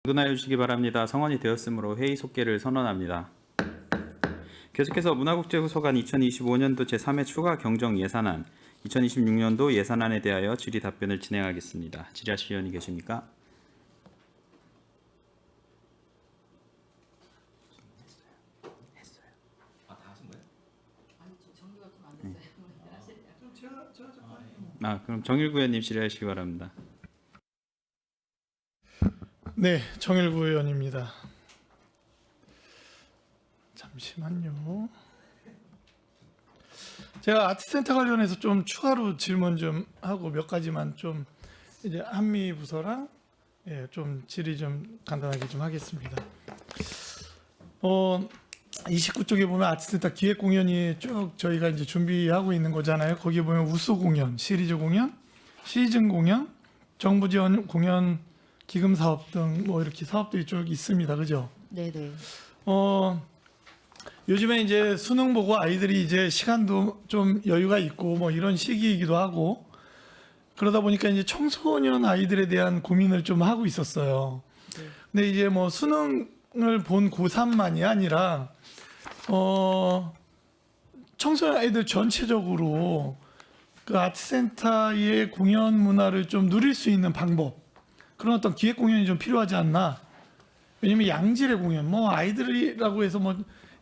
응근하여 주시기 바랍니다. 성원이 되었으므로 회의 속개를 선언합니다. 계속해서 문화국제후소관 2025년도 제3회 추가 경정 예산안, 2026년도 예산안에 대하여 질의 답변을 진행하겠습니다. 질의하실 의원이 계십니까? 그럼 정일구 의원님 질의하시기 바랍니다. 네, 정일구 의원입니다. 잠시만요. 제가 아트센터 관련해서 좀 추가로 질문 좀 하고 몇 가지만 좀 이제 한미 부서랑 좀 질의 좀 간단하게 좀 하겠습니다. 29쪽에 보면 아트센터 기획 공연이 쭉 저희가 이제 준비하고 있는 거잖아요. 거기에 보면 우수 공연, 시리즈 공연, 시즌 공연, 정부 지원 공연, 기금 사업 등 뭐 이렇게 사업들이 쭉 있습니다. 그죠? 네네. 요즘에 이제 수능 보고 아이들이 이제 시간도 좀 여유가 있고 뭐 이런 시기이기도 하고 그러다 보니까 이제 청소년 아이들에 대한 고민을 좀 하고 있었어요. 네. 근데 이제 뭐 수능을 본 고3만이 아니라 청소년 아이들 전체적으로 그 아트센터의 공연 문화를 좀 누릴 수 있는 방법, 그런 어떤 기획 공연이 좀 필요하지 않나. 왜냐면 양질의 공연, 뭐 아이들이라고 해서 뭐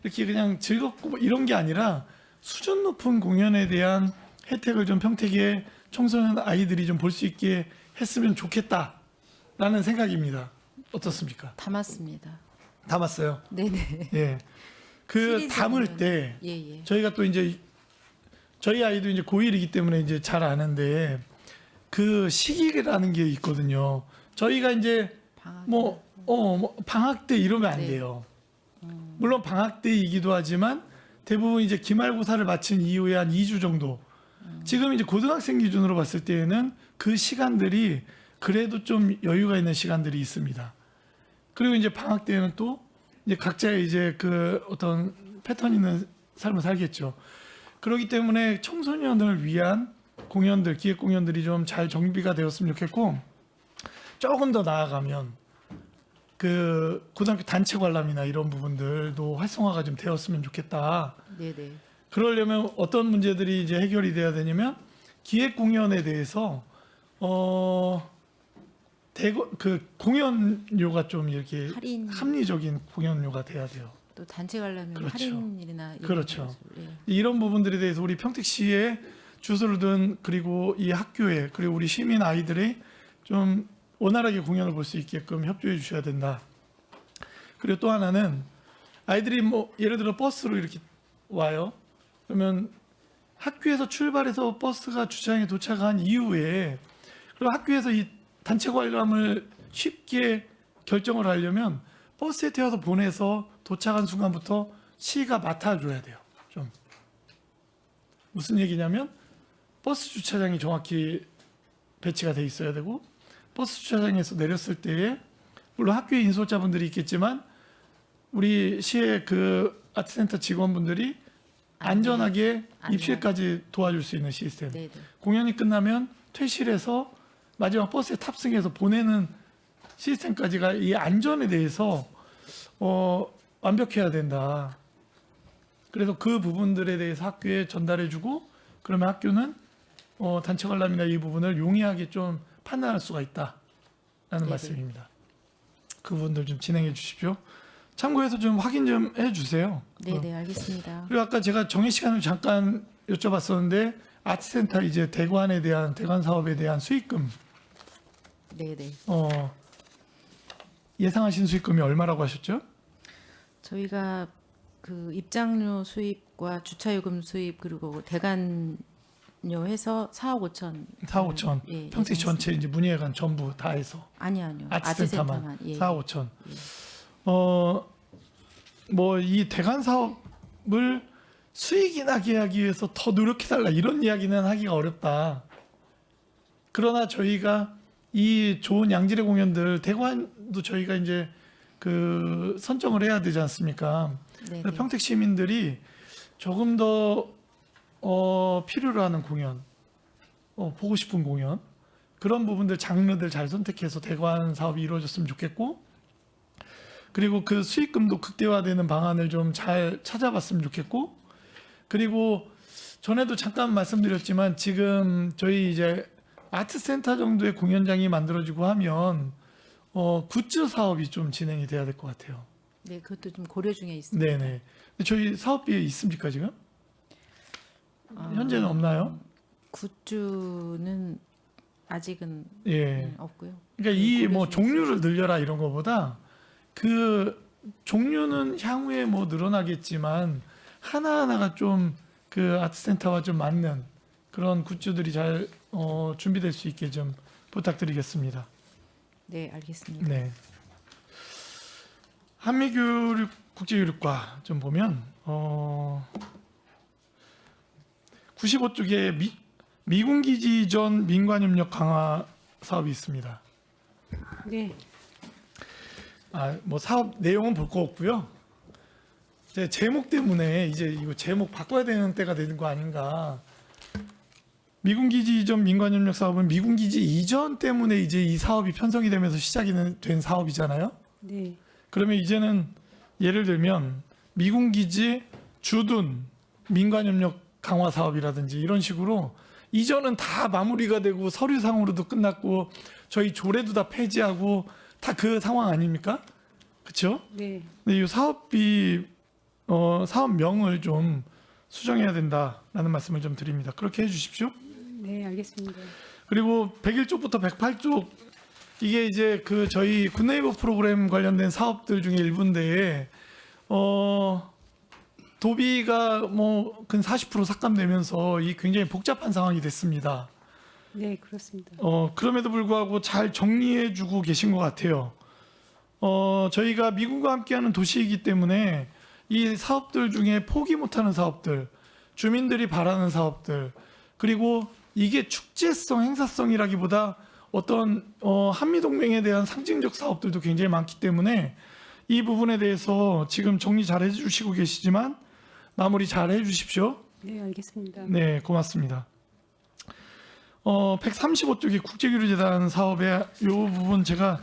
이렇게 그냥 즐겁고 뭐 이런 게 아니라 수준 높은 공연에 대한 혜택을 좀 평택의 청소년 아이들이 좀 볼 수 있게 했으면 좋겠다라는 생각입니다. 어떻습니까? 담았습니다. 담았어요. 네네. 예. 그 시리즈 담을 공연. 때 예예. 저희가 또 이제 저희 아이도 이제 고1이기 때문에 이제 잘 아는데 그 시기라는 게 있거든요. 저희가 이제 방학. 뭐 방학 때 이러면 안 네. 돼요. 물론 방학 때이기도 하지만 대부분 이제 기말고사를 마친 이후에 한 2주 정도. 지금 이제 고등학생 기준으로 봤을 때에는 그 시간들이 그래도 좀 여유가 있는 시간들이 있습니다. 그리고 이제 방학 때는 또 이제 각자의 이제 그 어떤 패턴 있는 삶을 살겠죠. 그렇기 때문에 청소년을 위한 공연들, 기획 공연들이 좀 잘 정비가 되었으면 좋겠고 조금 더 나아가면 그 고등학교 단체 관람이나 이런 부분들도 활성화가 좀 되었으면 좋겠다. 네네. 그러려면 어떤 문제들이 이제 해결이 돼야 되냐면 기획 공연에 대해서 그 공연료가 좀 이렇게 할인. 합리적인 공연료가 돼야 돼요. 또 단체 관람은 그렇죠. 할인이나 이런 그렇죠. 것을, 예. 이런 부분들에 대해서 우리 평택시의 주소를 둔 그리고 이 학교에 그리고 우리 시민 아이들이 좀 원활하게 공연을 볼 수 있게끔 협조해 주셔야 된다. 그리고 또 하나는 아이들이 뭐 예를 들어 버스로 이렇게 와요. 그러면 학교에서 출발해서 버스가 주차장에 도착한 이후에 그리고 학교에서 이 단체 관람을 쉽게 결정을 하려면 버스에 태워서 보내서 도착한 순간부터 시가 맡아줘야 돼요. 좀 무슨 얘기냐면 버스 주차장이 정확히 배치가 돼 있어야 되고 버스 주차장에서 내렸을 때에 물론 학교에 인솔자분들이 있겠지만 우리 시의 그 아트센터 직원분들이 안전하게 입실까지 도와줄 수 있는 시스템. 네네. 공연이 끝나면 퇴실해서 마지막 버스에 탑승해서 보내는 시스템까지가 이 안전에 대해서 완벽해야 된다. 그래서 그 부분들에 대해서 학교에 전달해주고 그러면 학교는 단체 관람이나 이 부분을 용이하게 좀 판단할 수가 있다라는 네네. 말씀입니다. 그 부분들 좀 진행해 주십시오. 참고해서 좀 확인 좀 해주세요. 네네. 알겠습니다. 그리고 아까 제가 정해 시간을 잠깐 여쭤봤었는데 아트센터 이제 대관 사업에 대한 수익금 네네. 예상하신 수익금이 얼마라고 하셨죠? 저희가 그 입장료 수입과 주차요금 수입 그리고 대관료 해서 4억 5천. 4억 5천. 예, 평택 예상했습니다. 전체 이제 문예관 전부 다 해서 아니요. 아트센터만 예. 4억 5천. 예. 뭐 이 대관 사업을 수익이 나게 하기 위해서 더 노력해달라 이런 이야기는 하기가 어렵다. 그러나 저희가 이 좋은 양질의 공연들 대관도 저희가 이제 그 선정을 해야 되지 않습니까? 네네. 그래서 평택 시민들이 조금 더 필요로 하는 공연, 보고 싶은 공연 그런 부분들 장르들 잘 선택해서 대관 사업이 이루어졌으면 좋겠고 그리고 그 수익금도 극대화되는 방안을 좀 잘 찾아봤으면 좋겠고, 그리고 전에도 잠깐 말씀드렸지만 지금 저희 이제 아트센터 정도의 공연장이 만들어지고 하면 굿즈 사업이 좀 진행이 돼야 될 것 같아요. 네, 그것도 좀 고려 중에 있습니다. 네네. 근데 저희 사업비 있습니까 지금? 현재는 없나요? 굿즈는 아직은 예. 없고요. 그러니까 네, 이 고려 뭐 중에 종류를 늘려라 이런 거보다 그 종류는 향후에 뭐 늘어나겠지만 하나하나가 좀 그 아트센터와 좀 맞는 그런 굿즈들이 잘 준비될 수 있게 좀 부탁드리겠습니다. 네, 알겠습니다. 네. 한미교육 국제교육과 좀 보면 95쪽에 미군 기지 전 민관 협력 강화 사업이 있습니다. 네, 뭐 사업 내용은 볼 거 없고요. 제 제목 때문에 이제 이거 제목 바꿔야 되는 때가 되는 거 아닌가. 미군 기지 이전 민관 협력 사업은 미군 기지 이전 때문에 이제 이 사업이 편성이 되면서 시작이 된 사업이잖아요. 네, 그러면 이제는 예를 들면 미군 기지 주둔 민관 협력 강화 사업이라든지 이런 식으로 이전은 다 마무리가 되고 서류상으로도 끝났고 저희 조례도 다 폐지하고 다 그 상황 아닙니까? 그렇죠? 네, 근데 이 사업비 사업명을 좀 수정해야 된다라는 말씀을 좀 드립니다. 그렇게 해주십시오. 네, 알겠습니다. 그리고 101쪽부터 108쪽 이게 이제 그 저희 굿네이버 프로그램 관련된 사업들 중에 일부인데 도비가 뭐 근 40% 삭감되면서 이 굉장히 복잡한 상황이 됐습니다. 네, 그렇습니다. 그럼에도 불구하고 잘 정리해주고 계신 것 같아요. 저희가 미국과 함께하는 도시이기 때문에 이 사업들 중에 포기 못하는 사업들, 주민들이 바라는 사업들, 그리고 이게 축제성, 행사성이라기보다 어떤 한미 동맹에 대한 상징적 사업들도 굉장히 많기 때문에 이 부분에 대해서 지금 정리 잘 해주시고 계시지만 마무리 잘 해주십시오. 네, 알겠습니다. 네, 고맙습니다. 135쪽이 국제교류재단 사업의 이 부분 제가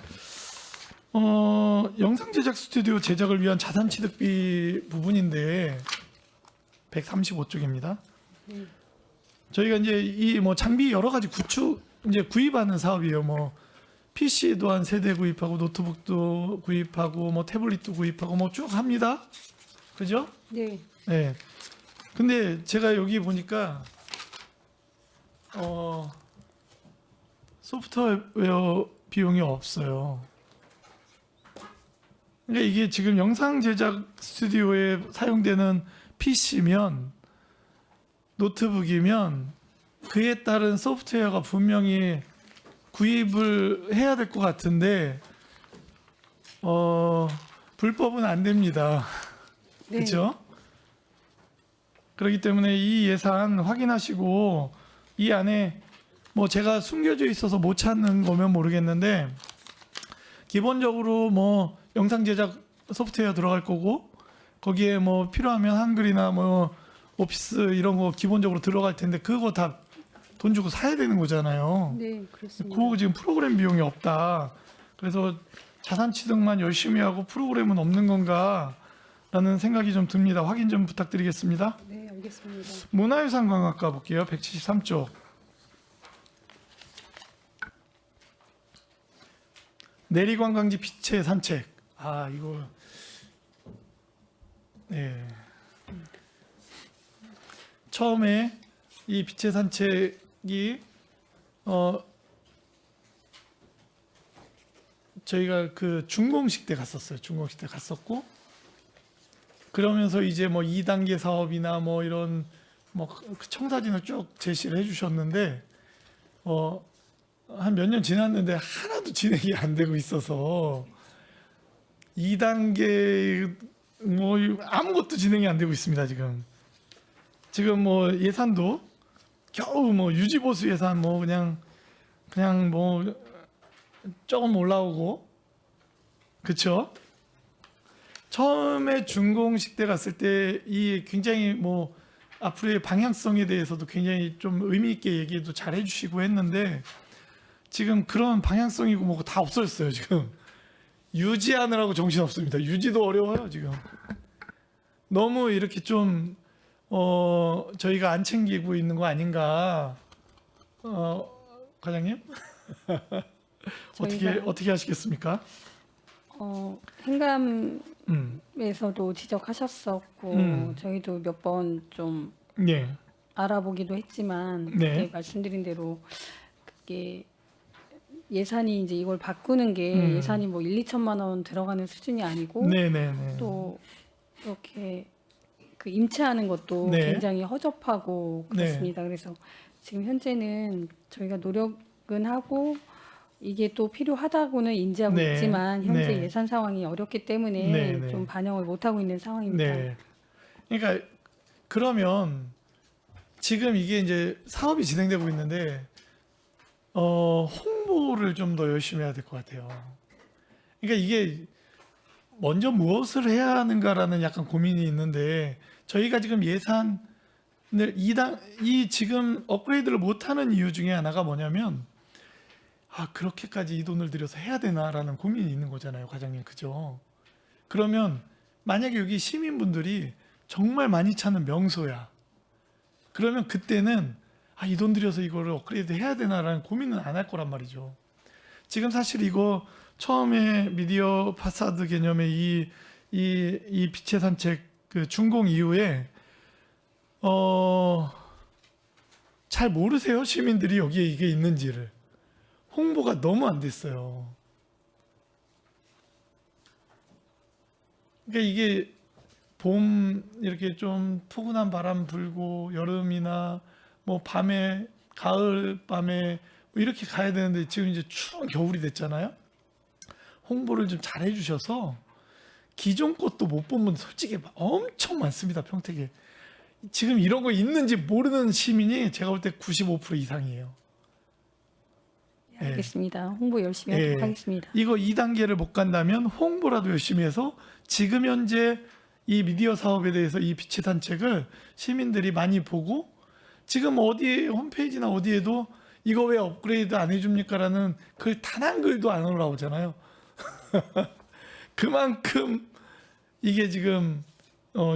영상 제작 스튜디오 제작을 위한 자산 취득비 부분인데 135쪽입니다. 네. 저희가 이제 이 뭐 장비 여러 가지 이제 구입하는 사업이에요. 뭐 PC도 한 세대 구입하고 노트북도 구입하고 뭐 태블릿도 구입하고 뭐 쭉 합니다. 그죠? 네, 네. 근데 제가 여기 보니까 소프트웨어 비용이 없어요. 그러니까 이게 지금 영상 제작 스튜디오에 사용되는 PC면 노트북이면 그에 따른 소프트웨어가 분명히 구입을 해야 될 것 같은데 불법은 안 됩니다. 네. 그렇죠? 그렇기 때문에 이 예산 확인하시고 이 안에 뭐 제가 숨겨져 있어서 못 찾는 거면 모르겠는데 기본적으로 뭐 영상 제작 소프트웨어 들어갈 거고 거기에 뭐 필요하면 한글이나 뭐 오피스 이런 거 기본적으로 들어갈 텐데 그거 다 돈 주고 사야 되는 거잖아요. 네, 그렇습니다. 그거 지금 프로그램 비용이 없다. 그래서 자산 취득만 열심히 하고 프로그램은 없는 건가라는 생각이 좀 듭니다. 확인 좀 부탁드리겠습니다. 네, 알겠습니다. 문화유산 관광과 볼게요. 173쪽. 내리관광지 빛의 산책. 이거 네. 처음에 이 빛의 산책이 저희가 그 준공식 때 갔었어요. 준공식 때 갔었고 그러면서 이제 뭐 2단계 사업이나 뭐 이런 뭐 그 청사진을 쭉 제시를 해주셨는데 한 몇 년 지났는데 하나도 진행이 안 되고 있어서 2단계 뭐 아무것도 진행이 안 되고 있습니다. 지금 뭐 예산도 겨우 뭐 유지보수 예산 뭐 그냥 뭐 조금 올라오고 그렇죠? 처음에 준공식 때 갔을 때 이 굉장히 뭐 앞으로의 방향성에 대해서도 굉장히 좀 의미 있게 얘기도 잘 해주시고 했는데 지금 그런 방향성이고 뭐고 다 없어졌어요. 지금 유지하느라고 정신 없습니다. 유지도 어려워요 지금. 너무 이렇게 좀 저희가 안 챙기고 있는 거 아닌가, 과장님? 저희가- 어떻게 하시겠습니까? 행감에서도 지적하셨었고 저희도 몇 번 좀 네, 알아보기도 했지만 네. 그때 말씀드린 대로 그게 예산이 이제 이걸 바꾸는 게 예산이 뭐 1, 2천만 원 들어가는 수준이 아니고 네, 네, 네. 또 이렇게 그 임차하는 것도 네. 굉장히 허접하고 그렇습니다. 그래서 지금 현재는 저희가 노력은 하고 이게 또 필요하다고는 인지하고 네. 있지만 현재 네. 예산 상황이 어렵기 때문에 네, 네. 좀 반영을 못 하고 있는 상황입니다. 네. 그러니까 그러면 지금 이게 이제 사업이 진행되고 있는데 홍보를 좀 더 열심히 해야 될 것 같아요. 그러니까 이게 먼저 무엇을 해야 하는가라는 약간 고민이 있는데 저희가 지금 예산을 이 지금 업그레이드를 못하는 이유 중에 하나가 뭐냐면 그렇게까지 이 돈을 들여서 해야 되나라는 고민이 있는 거잖아요, 과장님, 그죠? 그러면 만약에 여기 시민분들이 정말 많이 찾는 명소야. 그러면 그때는 이 돈 들여서 이거를 업그레이드 해야 되나라는 고민은 안 할 거란 말이죠. 지금 사실 이거 처음에 미디어 파사드 개념의 이 빛의 산책 그 준공 이후에 잘 모르세요, 시민들이 여기에 이게 있는지를. 홍보가 너무 안 됐어요. 그러니까 이게 봄 이렇게 좀 푸근한 바람 불고 여름이나 뭐 밤에 가을 밤에 뭐 이렇게 가야 되는데 지금 이제 추운 겨울이 됐잖아요. 홍보를 좀 잘 해주셔서 기존 것도 못 본 분 솔직히 엄청 많습니다, 평택에. 지금 이런 거 있는지 모르는 시민이 제가 볼 때 95% 이상이에요. 네, 알겠습니다. 홍보 열심히 예. 하도록 하겠습니다. 이거 2단계를 못 간다면 홍보라도 열심히 해서 지금 현재 이 미디어 사업에 대해서 이 빛의 산책을 시민들이 많이 보고 지금 어디에 홈페이지나 어디에도 이거 왜 업그레이드 안 해줍니까라는 글 단 한 글도 안 올라오잖아요. 그만큼 이게 지금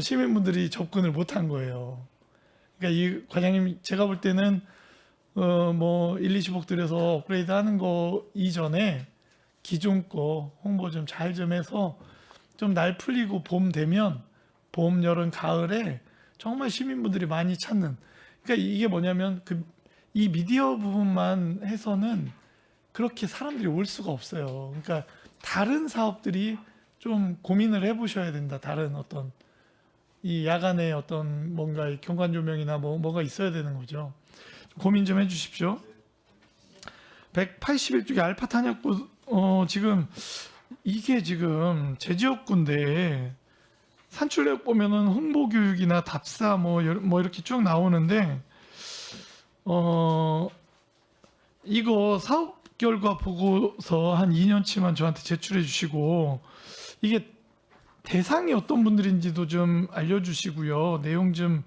시민분들이 접근을 못한 거예요. 그러니까 이 과장님 제가 볼 때는 뭐 1, 20억 들여서 업그레이드 하는 거 이전에 기존 거 홍보 좀 잘 좀 해서 좀 날 풀리고 봄 되면 봄, 여름, 가을에 정말 시민분들이 많이 찾는, 그러니까 이게 뭐냐면 이 미디어 부분만 해서는 그렇게 사람들이 올 수가 없어요. 그러니까 다른 사업들이 좀 고민을 해보셔야 된다. 다른 어떤 이 야간에 어떤 뭔가 경관 조명이나 뭐가 있어야 되는 거죠. 고민 좀 해주십시오. 181쪽에 알파 탄약고 지금 이게 지금 제지역구인데 산출력 보면은 홍보 교육이나 답사 뭐 이렇게 쭉 나오는데 이거 사업 결과 보고서 한 2년치만 저한테 제출해 주시고 이게 대상이 어떤 분들인지도 좀 알려주시고요. 내용 좀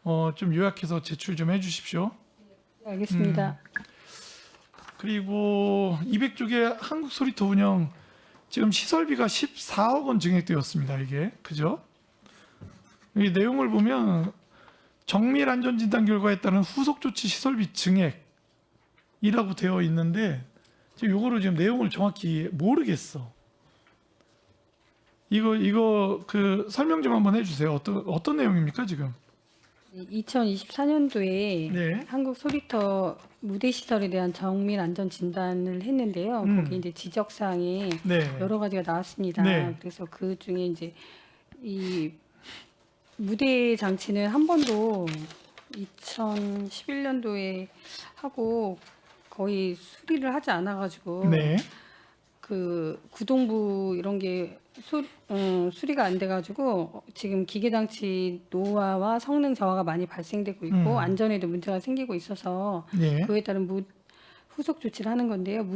요약해서 제출 좀 해주십시오. 네, 알겠습니다. 그리고 200쪽에 한국 소리터 운영 지금 시설비가 14억 원 증액되었습니다. 이게 그죠? 이 내용을 보면 정밀 안전 진단 결과에 따른 후속 조치 시설비 증액이라고 되어 있는데 지금 요거를 지금 내용을 정확히 모르겠어. 이거 그 설명 좀 한번 해주세요. 어떤 내용입니까 지금? 2024년도에 네. 한국 소리터 무대 시설에 대한 정밀 안전 진단을 했는데요. 거기 이제 지적 사항이 네. 여러 가지가 나왔습니다. 네. 그래서 그 중에 이제 이 무대 장치는 한 번도 2011년도에 하고 거의 수리를 하지 않아가지고 네. 그 구동부 이런 게 수리가 안 돼가지고 지금 기계 장치 노화와 성능 저하가 많이 발생되고 있고 안전에도 문제가 생기고 있어서 네. 그에 따른 후속 조치를 하는 건데요.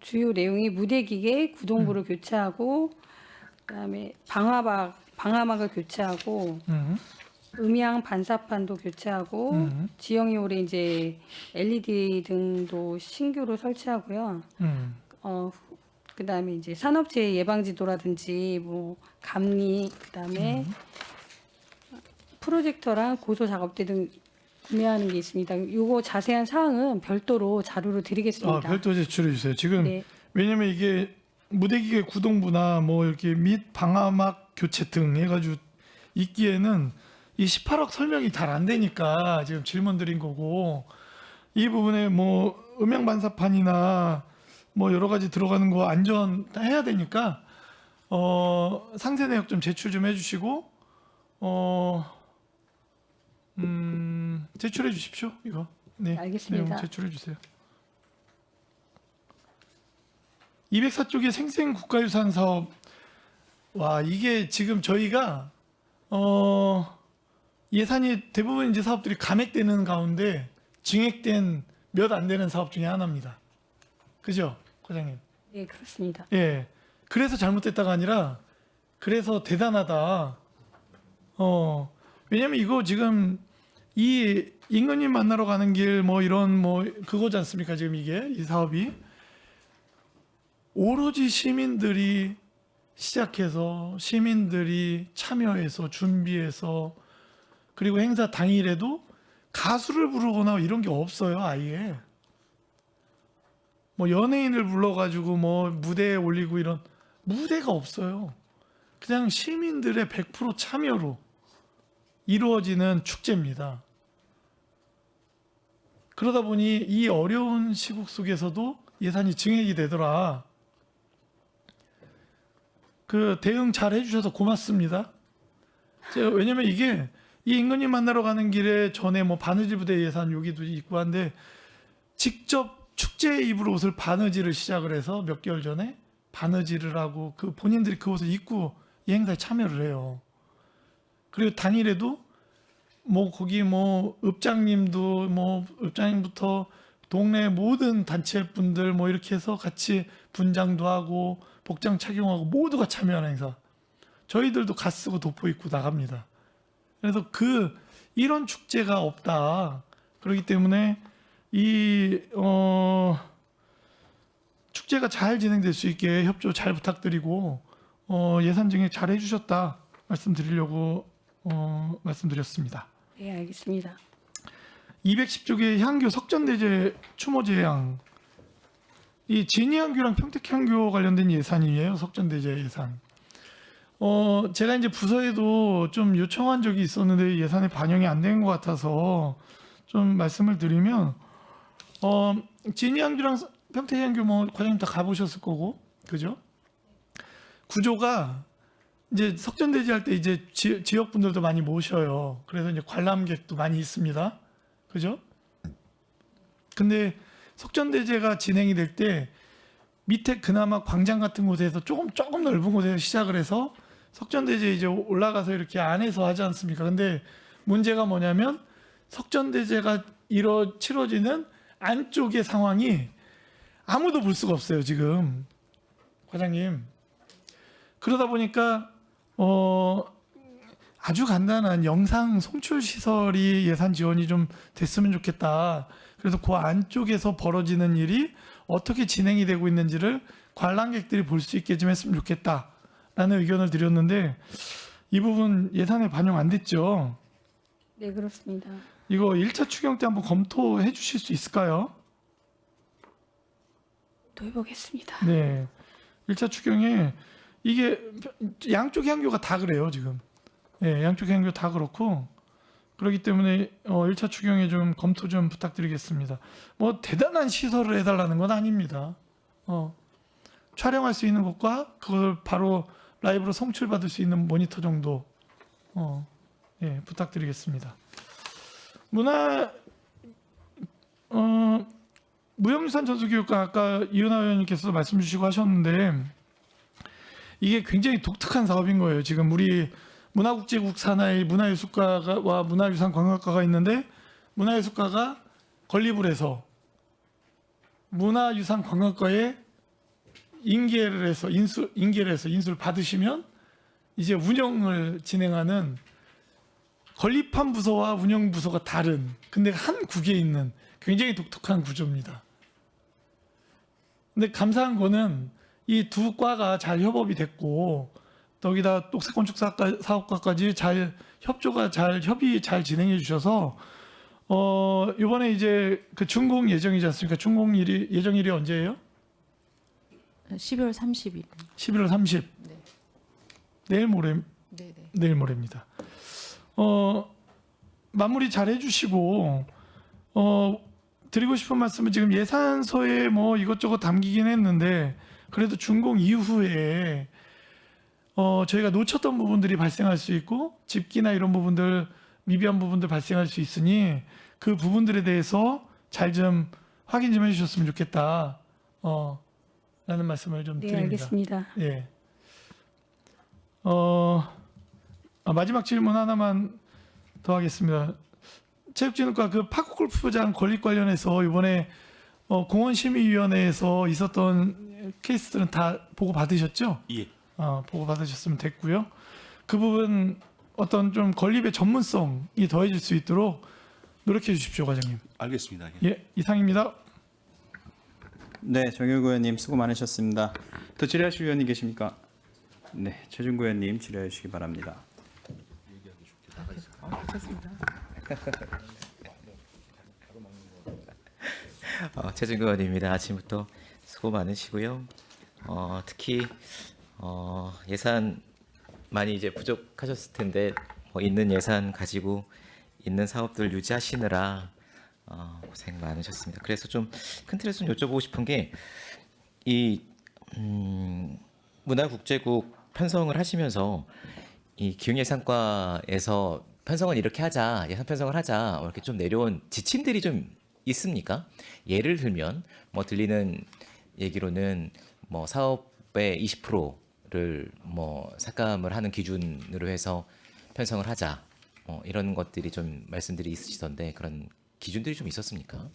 주요 내용이 무대 기계 구동부를 교체하고 그다음에 방화막을 교체하고 음향 반사판도 교체하고 지형이 올해 이제 LED 등도 신규로 설치하고요. 그다음에 이제 산업재해 예방지도라든지 뭐 감리, 그다음에 프로젝터랑 고소 작업대 등 구매하는 게 있습니다. 요거 자세한 사항은 별도로 자료로 드리겠습니다. 별도 제출해 주세요. 지금 네. 왜냐면 이게 무대기계 구동부나 뭐 이렇게 및 방화막 교체 등 해가지고 있기에는 이 18억 설명이 잘 안 되니까 지금 질문 드린 거고, 이 부분에 뭐 음향 반사판이나 뭐 여러 가지 들어가는 거 안전 다 해야 되니까 상세 내역 좀 제출 좀 해주시고 제출해 주십시오. 이거 네, 알겠습니다. 내용 제출해 주세요. 204쪽의 생생국가유산 사업, 와 이게 지금 저희가 예산이 대부분 이제 사업들이 감액되는 가운데 증액된 몇 안 되는 사업 중에 하나입니다. 그죠, 과장님? 네, 그렇습니다. 예. 그래서 잘못됐다가 아니라 그래서 대단하다. 왜냐면 이거 지금 이 임금님 만나러 가는 길 뭐 이런 뭐 그거지 않습니까? 지금 이게 이 사업이 오로지 시민들이 시작해서 시민들이 참여해서 준비해서 그리고 행사 당일에도 가수를 부르거나 이런 게 없어요. 아예 뭐 연예인을 불러가지고 뭐 무대에 올리고 이런 무대가 없어요. 그냥 시민들의 100% 참여로 이루어지는 축제입니다. 그러다 보니 이 어려운 시국 속에서도 예산이 증액이 되더라. 그 대응 잘 해주셔서 고맙습니다. 왜냐면 이게 이 임금님 만나러 가는 길에 전에 뭐 바느질 부대 예산 여기도 있고 한데 직접 축제 입을 옷을 바느질을 시작을 해서 몇 개월 전에 바느질을 하고 그 본인들이 그 옷을 입고 이 행사에 참여를 해요. 그리고 당일에도 뭐 거기 뭐 읍장님도 뭐 읍장님부터 동네 모든 단체 분들 뭐 이렇게 해서 같이 분장도 하고 복장 착용하고 모두가 참여하는 행사. 저희들도 갓 쓰고 도포 입고 나갑니다. 그래서 이런 축제가 없다. 그렇기 때문에 이 축제가 잘 진행될 수 있게 협조 잘 부탁드리고 예산 증액 잘 해주셨다 말씀드리려고 말씀드렸습니다. 네, 알겠습니다. 210쪽의 향교 석전대제 추모제양, 이 진이향교랑 평택향교 관련된 예산이에요. 석전대제 예산. 제가 이제 부서에도 좀 요청한 적이 있었는데 예산에 반영이 안 된 것 같아서 좀 말씀을 드리면 진이향교랑 평택향교 뭐 과장님 다 가보셨을 거고, 그죠? 구조가 이제 석전대제 할 때 이제 지역 분들도 많이 모셔요. 그래서 이제 관람객도 많이 있습니다. 그죠? 근데 석전대제가 진행이 될 때 밑에 그나마 광장 같은 곳에서 조금 넓은 곳에서 시작을 해서 석전대제 이제 올라가서 이렇게 안에서 하지 않습니까? 근데 문제가 뭐냐면 석전대제가 치러지는 안쪽의 상황이 아무도 볼 수가 없어요, 지금. 과장님. 그러다 보니까 아주 간단한 영상 송출 시설이 예산 지원이 좀 됐으면 좋겠다. 그래서 그 안쪽에서 벌어지는 일이 어떻게 진행이 되고 있는지를 관람객들이 볼 수 있게 좀 했으면 좋겠다라는 의견을 드렸는데 이 부분 예산에 반영 안 됐죠? 네, 그렇습니다. 이거 1차 추경 때 한번 검토해 주실 수 있을까요? 또 해보겠습니다. 네. 1차 추경에 이게 양쪽 향교가 다 그래요, 지금. 네, 양쪽 향교 다 그렇고 그렇기 때문에 1차 추경에 좀 검토 좀 부탁드리겠습니다. 뭐 대단한 시설을 해달라는 건 아닙니다. 촬영할 수 있는 것과 그걸 바로 라이브로 송출받을 수 있는 모니터 정도 예, 부탁드리겠습니다. 무형유산 전수교육과 아까 이은하 의원님께서 말씀 주시고 하셨는데 이게 굉장히 독특한 사업인 거예요. 지금 우리 문화국제국 산하의 문화예술과와 문화유산 관광과가 있는데 문화예술과가 건립을 해서 문화유산 관광과에 인계를 해서 인수를 받으시면 이제 운영을 진행하는 건립한 부서와 운영 부서가 다른 근데 한 국에 있는 굉장히 독특한 구조입니다. 근데 감사한 거는 이 두 과가 잘 협업이 됐고 거기다 녹색건축 사업과까지 잘 협조가 잘 협의 잘 진행해 주셔서 이번에 이제 그 준공 예정이지 않습니까? 준공 예정일이 언제예요? 12월 30일. 11월 30. 네. 내일 모레 네, 네. 내일 모레입니다. 마무리 잘 해주시고 드리고 싶은 말씀은 지금 예산서에 뭐 이것저것 담기긴 했는데 그래도 준공 이후에 저희가 놓쳤던 부분들이 발생할 수 있고 집기나 이런 부분들 미비한 부분들 발생할 수 있으니 그 부분들에 대해서 잘 좀 확인 좀 해주셨으면 좋겠다. 라는 말씀을 좀 네, 드립니다. 알겠습니다. 예. 마지막 질문 하나만 더 하겠습니다. 체육진흥과 그 파크골프장 건립 관련해서 이번에 공원심의위원회에서 있었던 케이스들은 다 보고 받으셨죠? 예. 보고 받으셨으면 됐고요. 그 부분 어떤 좀 건립의 전문성이 더해질 수 있도록 노력해 주십시오, 과장님. 알겠습니다. 예. 예, 이상입니다. 네, 정일구 의원님 수고 많으셨습니다. 더 질의하실 의원님 계십니까? 네, 최준구 의원님 질의해 주시기 바랍니다. 최준구 의원입니다. 아침부터 수고 많으시고요. 특히 예산 많이 이제 부족하셨을 텐데 있는 예산 가지고 있는 사업들 유지하시느라 고생 많으셨습니다. 그래서 좀 큰 틀에서 좀 여쭤보고 싶은 게 이 문화국제국 편성을 하시면서 이 기획예산과에서 편성을 이렇게 하자, 예산 편성을 하자 이렇게 좀 내려온 지침들이 좀 있습니까? 예를 들면 뭐 들리는 얘기로는 뭐 사업의 20%를 뭐 삭감을 하는 기준으로 해서 편성을 하자, 이런 것들이 좀 말씀들이 있으시던데 그런 기준들이 좀 있었습니까?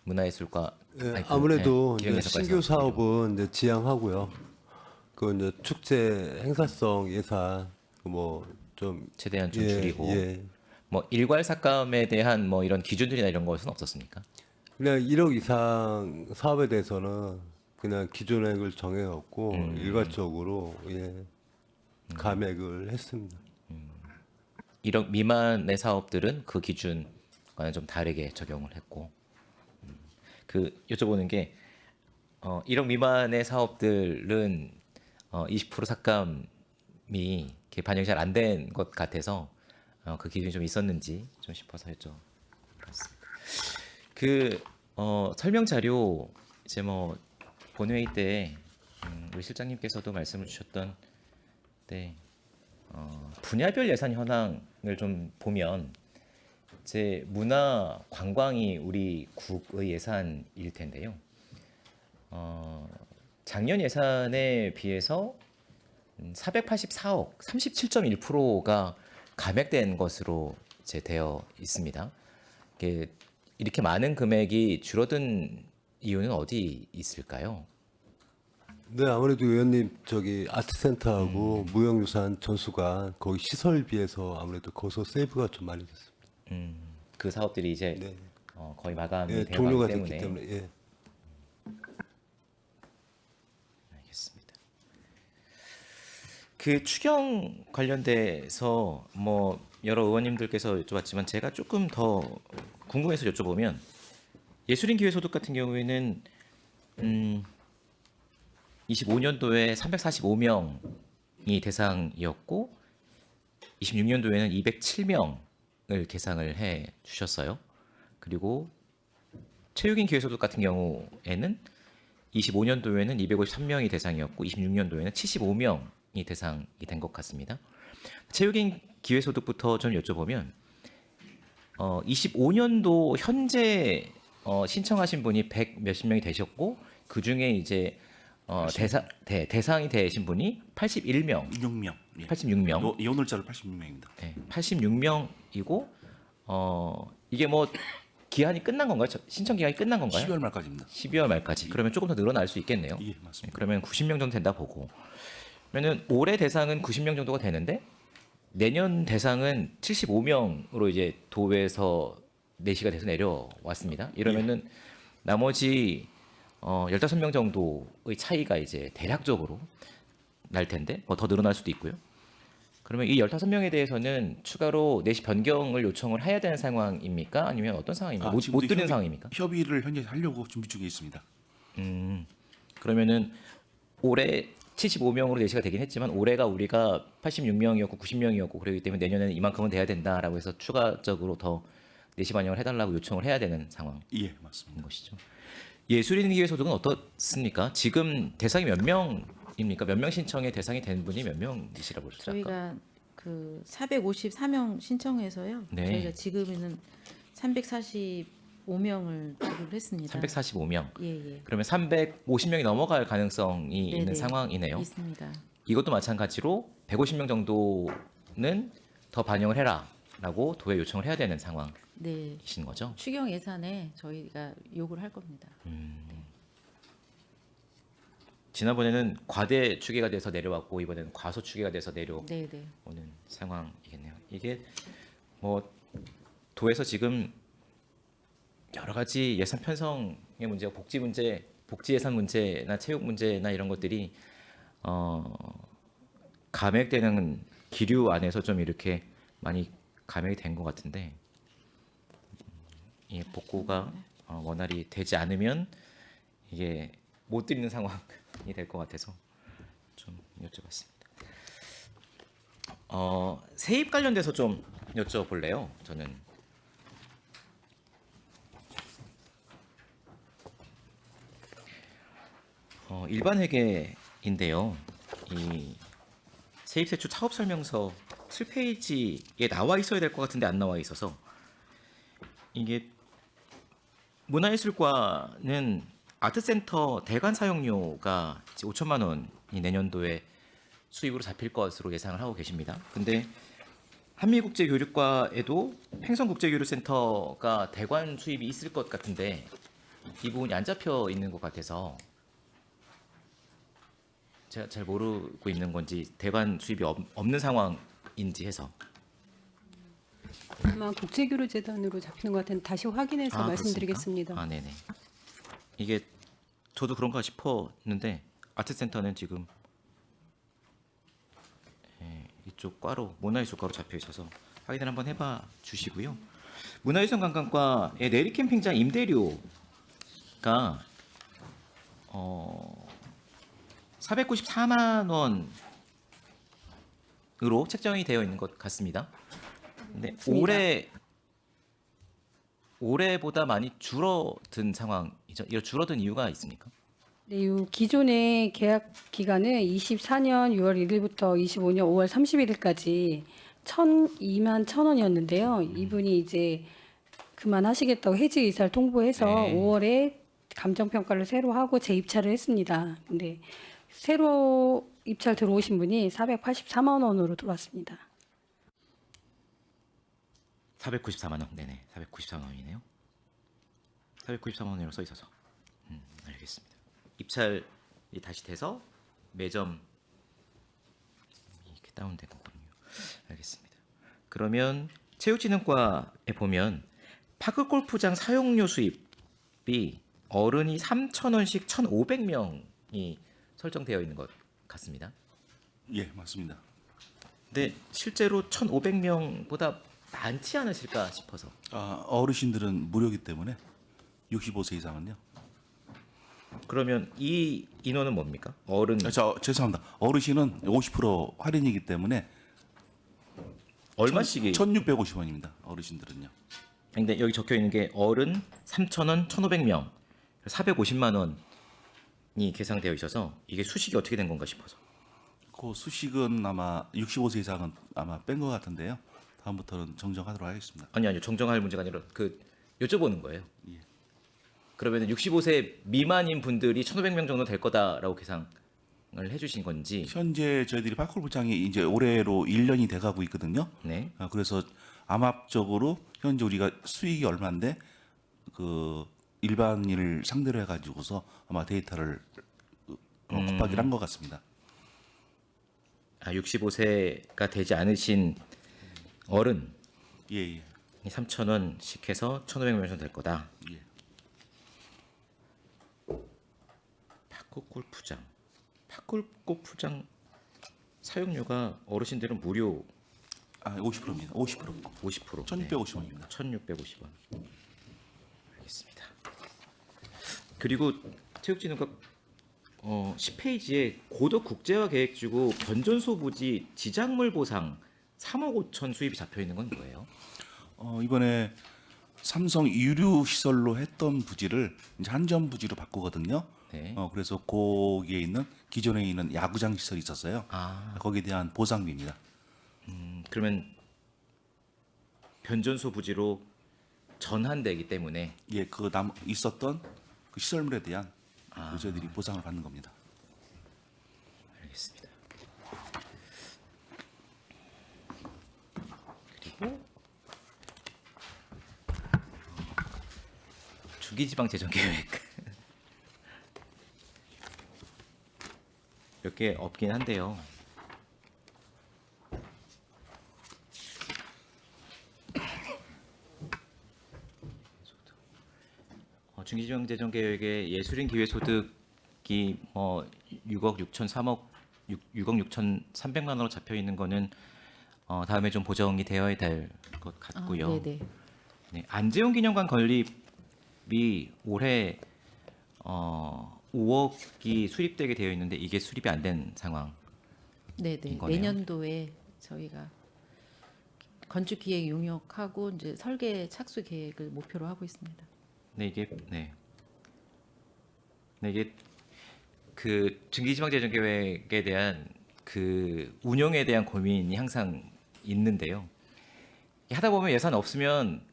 문화예술과 예, 아무래도 네, 이제 기획예산과에서 신규 사업은 이제 지양하고요. 그 이제 축제 행사성 예산 뭐 좀 최대한 좀 예, 줄이고 예. 뭐 일괄 삭감에 대한 뭐 이런 기준들이나 이런 것은 없었습니까? 그냥 1억 이상 사업에 대해서는 그냥 기존액을 정해갖고 일괄적으로 감액을 했습니다. 1억 미만의 사업들은 그 기준과는 좀 다르게 적용을 했고, 그 여쭤보는 게 1억 미만의 사업들은 20% 삭감이 이렇게 반영이 잘 안 된 것 같아서 그 기준이 좀 있었는지 좀 싶어서 여쭤봤습니다. 그 설명 자료 이제 뭐 본회의 때 우리 실장님께서도 말씀을 주셨던 때 분야별 예산 현황을 좀 보면 이제 문화 관광이 우리 국의 예산일 텐데요. 작년 예산에 비해서 484억, 37.1%가 감액된 것으로 이제 되어 있습니다. 이렇게 많은 금액이 줄어든 이유는 어디 있을까요? 네, 아무래도 의원님 저기 아트센터하고 무형유산 전수관 거기 시설비에서 아무래도 거기서 세이브가 좀 많이 됐습니다. 그 사업들이 이제 네. 거의 마감이 예, 되어 종료가 가기 됐기 때문에. 때문에 예. 알겠습니다. 그 추경 관련돼서 뭐 여러 의원님들께서 여쭤봤지만 제가 조금 더 궁금해서 여쭤보면 예술인 기회소득 같은 경우에는 25년도에 345명이 대상이었고 26년도에는 207명을 계상을 해 주셨어요. 그리고 체육인 기회소득 같은 경우에는 25년도에는 253명이 대상이었고 26년도에는 75명이 대상이 된 것 같습니다. 체육인 기회소득부터 좀 여쭤보면 25년도 현재 신청하신 분이 100 몇십 명이 되셨고 그 중에 이제 대상이 되신 분이 81명, 6명. 예. 86명, 이혼을자로 86명입니다. 네, 86명이고 이게 뭐 기한이 끝난 건가요? 신청 기한이 끝난 건가요? 12월 말까지입니다. 12월 말까지. 그러면 조금 더 늘어날 수 있겠네요. 예, 네, 맞습니다. 그러면 90명 정도 된다 보고. 그러면은 올해 대상은 90명 정도가 되는데 내년 대상은 75명으로 이제 도에서 내시가 돼서 내려왔습니다. 이러면은 나머지 15명 정도의 차이가 이제 대략적으로 날 텐데 뭐 더 늘어날 수도 있고요. 그러면 이 15명에 대해서는 추가로 내시 변경을 요청을 해야 되는 상황입니까? 아니면 어떤 상황입니까? 못 지금도 드리는 상황입니까? 협의를 현재 하려고 준비 중에 있습니다. 그러면은 올해 75명으로 내시가 되긴 했지만 올해가 우리가 86명이었고 90명이었고 그렇기 때문에 내년에는 이만큼은 돼야 된다라고 해서 추가적으로 더 내시 반영을 해달라고 요청을 해야 되는 상황인 예, 맞습니다. 것이죠. 예술인기회 소득은 어떻습니까? 지금 대상이 몇 명입니까? 몇 명 신청에 대상이 된 분이 몇 명이시라고 그러셨죠? 저희가 그 454명 신청해서요. 네. 저희가 지금은 345명을 지급을 했습니다. 345명. 예, 예. 그러면 350명이 넘어갈 가능성이 있는 네네. 상황이네요. 있습니다. 이것도 마찬가지로 150명 정도는 더 반영을 해라라고 도에 요청을 해야 되는 상황이신 네. 거죠? 추경 예산에 저희가 요구를 할 겁니다. 지난번에는 과대 추계가 돼서 내려왔고 이번에는 과소 추계가 돼서 네, 내려오는 네. 상황이겠네요. 이게 뭐 도에서 지금 여러 가지 예산 편성의 문제와 복지 문제, 복지 예산 문제나 체육 문제나 이런 것들이 감액되는 기류 안에서 좀 이렇게 많이 감액이 된 것 같은데 이 복구가 원활히 되지 않으면 이게 못 드리는 상황이 될 것 같아서 좀 여쭤봤습니다. 세입 관련돼서 좀 여쭤볼래요. 저는 일반 회계인데요. 이 세입세출 사업설명서 7페이지에 나와 있어야 될 것 같은데 안 나와 있어서 이게 문화예술과는 아트센터 대관 사용료가 5천만 원이 내년도에 수입으로 잡힐 것으로 예상을 하고 계십니다. 근데 한미국제교육과에도 횡성국제교류센터가 대관 수입이 있을 것 같은데 이 부분이 안 잡혀 있는 것 같아서 제가 잘 모르고 있는 건지 대관 수입이 없는 상황인지 해서 아마 국제교류재단으로 잡히는 것 같은데 다시 확인해서 말씀드리겠습니다. 그렇습니까? 네네. 이게 저도 그런가 싶었는데 아트센터는 지금 이쪽 과로 문화예술과로 잡혀 있어서 확인을 한번 해봐 주시고요. 문화유산관광과의 내리 캠핑장 임대료가 494만 원으로 책정이 되어 있는 것 같습니다. 근데 올해보다 많이 줄어든 상황이죠. 이거 줄어든 이유가 있습니까? 네, 요 기존의 계약 기간은 24년 6월 1일부터 25년 5월 31일까지 2만 1,000원이었는데요. 이분이 이제 그만하시겠다고 해지 의사를 통보해서 네. 5월에 감정평가를 새로 하고 재입찰을 했습니다. 근데 새로 입찰 들어오신 분이 484만 원으로 들어왔습니다. 494만 원. 네네. 494만 원이네요. 494만 원이라고 써 있어서. 알겠습니다. 입찰이 다시 돼서 매점 이렇게 다운된 거군요. 알겠습니다. 그러면 체육진흥과에 보면 파크 골프장 사용료 수입이 어른이 3,000원씩 1,500명이 설정되어 있는 것 같습니다. 예, 맞습니다. 근데 실제로 1,500명보다 많지 않으실까 싶어서. 어르신들은 무료이기 때문에 65세 이상은요. 그러면 이 인원은 뭡니까? 어른 죄송합니다. 어르신은 50% 할인이기 때문에 얼마씩이? 1,650원입니다. 어르신들은요. 근데 여기 적혀 있는 게 어른 3,000원 1,500명 450만 원이 계상되어 있어서 이게 수식이 어떻게 된 건가 싶어서. 그 수식은 아마 65세 이상은 아마 뺀 것 같은데요. 다음부터는 정정하도록 하겠습니다. 아니요. 정정할 문제가 아니라 여쭤보는 거예요. 예. 그러면 65세 미만인 분들이 1,500명 정도 될 거다라고 계상을 해주신 건지. 현재 저희들이 파크골프장이 이제 올해로 1년이 돼가고 있거든요. 네. 그래서 암압적으로 현재 우리가 수익이 얼마인데 그 일반인을 상대로 해가지고서 아마 데이터를 곱하기를 한 것 같습니다. 65세가 되지 않으신 어른이 예. 3,000원씩 해서 1,500명 정도 될 거다. 예. 팝골프장 사용료가 어르신들은 무료 50%입니다. 50%. 50%. 1,650원입니다. 1,650원. 알겠습니다. 그리고 체육진흥과 10페이지에 고덕 국제화 계획지구 변전소 부지 지작물 보상 3억 5천 수입이 잡혀 있는 건 뭐예요? 이번에 삼성 유류 시설로 했던 부지를 이제 한전 부지로 바꾸거든요. 네. 그래서 거기에 있는 기존에 있는 야구장 시설이 있었어요. 아, 거기에 대한 보상비입니다. 그러면 변전소 부지로 전환되기 때문에 예, 있었던 그 시설물에 대한 저희들이 보상을 받는 겁니다. 알겠습니다. 그리고 중기지방 재정 계획 몇 개 없긴 한데요. 중기지방 재정 계획에 예술인 기회 소득이 6억 6,300만 원으로 잡혀 있는 거는 다음에 좀 보정이 되어야 될 것 같고요. 네네. 네, 안재홍 기념관 건립이 올해 5억이 수립되게 되어 있는데 이게 수립이 안 된 상황. 네네. 거네요. 내년도에 저희가 건축 기획 용역하고 이제 설계 착수 계획을 목표로 하고 있습니다. 네, 이게 그 중기지방 재정 계획에 대한 그 운영에 대한 고민이 항상 있는데요. 하다 보면 예산 없으면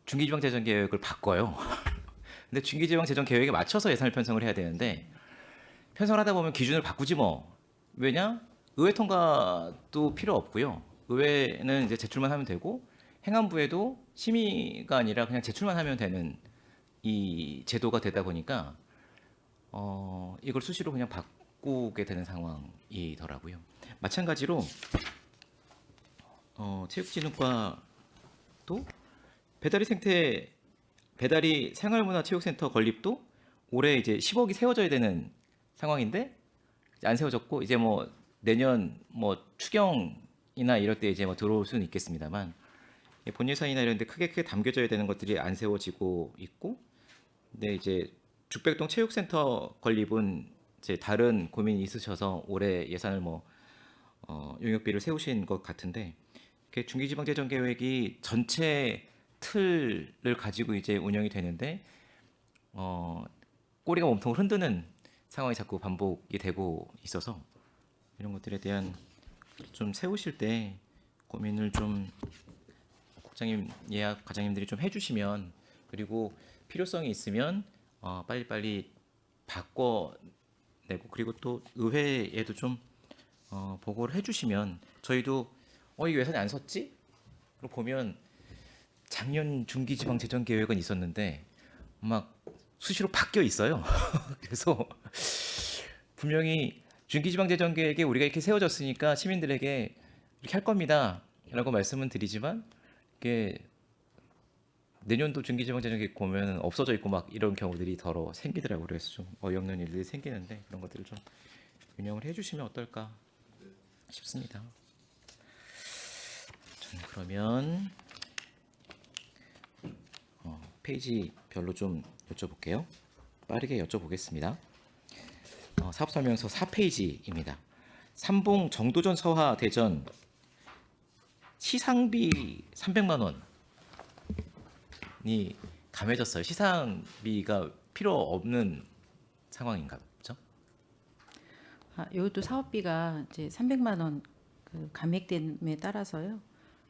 중기지방 재정 계획을 바꿔요. 근데 중기지방 재정 계획에 맞춰서 예산을 편성을 해야 되는데 편성을 하다 보면 기준을 바꾸지 뭐. 왜냐? 의회 통과도 필요 없고요. 의회는 이제 제출만 하면 되고 행안부에도 심의가 아니라 그냥 제출만 하면 되는 이 제도가 되다 보니까 이걸 수시로 그냥 바꾸게 되는 상황이더라고요. 마찬가지로 체육진흥과도 배다리 생활문화체육센터 건립도 올해 이제 10억이 세워져야 되는 상황인데 안 세워졌고 이제 뭐 내년 뭐 추경이나 이럴 때 이제 뭐 들어올 수는 있겠습니다만 본 예산이나 이런 데 크게 담겨져야 되는 것들이 안 세워지고 있고 근데 이제 죽백동 체육센터 건립은 이제 다른 고민이 있으셔서 올해 예산을 용역비를 세우신 것 같은데 중기지방재정계획이 전체 틀을 가지고 이제 운영이 되는데 꼬리가 몸통 흔드는 상황이 자꾸 반복이 되고 있어서 이런 것들에 대한 좀 세우실 때 고민을 좀 국장님, 예약 과장님들이 좀 해주시면 그리고 필요성이 있으면 빨리빨리 바꿔내고 그리고 또 의회에도 좀 보고를 해주시면 저희도 이 예산이 안 섰지? 그리고 보면 작년 중기지방재정계획은 있었는데 막 수시로 바뀌어 있어요. 그래서 분명히 중기지방재정계획에 우리가 이렇게 세워졌으니까 시민들에게 이렇게 할 겁니다라고 말씀은 드리지만 이게 내년도 중기지방재정계획 보면 없어져 있고 막 이런 경우들이 더러 생기더라고요. 그래서 좀 어이없는 일들이 생기는데 그런 것들을 좀 운영을 해주시면 어떨까 싶습니다. 저는 그러면 페이지별로 좀 여쭤볼게요. 빠르게 여쭤보겠습니다. 사업설명서 4페이지입니다. 삼봉 정도전 서하 대전 시상비 300만 원이 감해졌어요. 시상비가 필요 없는 상황인가 보죠? 이것도 사업비가 이제 300만 원 그 감액됨에 따라서요.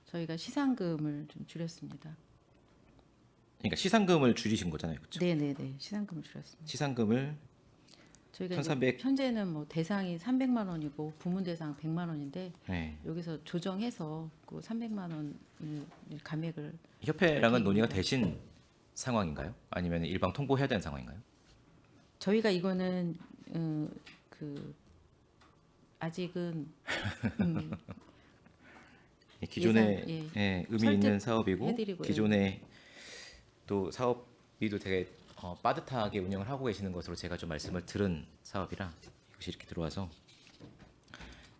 저희가 시상금을 좀 줄였습니다. 그러니까 시상금을 줄이신 거잖아요, 그렇죠? 네네네. 시상금을 줄였습니다. 시상금을 저희가 1300 이제 현재는 뭐 대상이 300만 원이고 부문 대상 100만 원인데 네. 여기서 조정해서 그 300만 원을 감액을 협회랑은 논의가 되신 상황인가요? 아니면 일방 통보해야 되는 상황인가요? 저희가 이거는 아직은 기존에 예산, 의미 있는 사업이고 해드리고요. 기존에 또 사업비도 되게 빠듯하게 운영을 하고 계시는 것으로 제가 좀 말씀을 들은 사업이라 이것이 이렇게 들어와서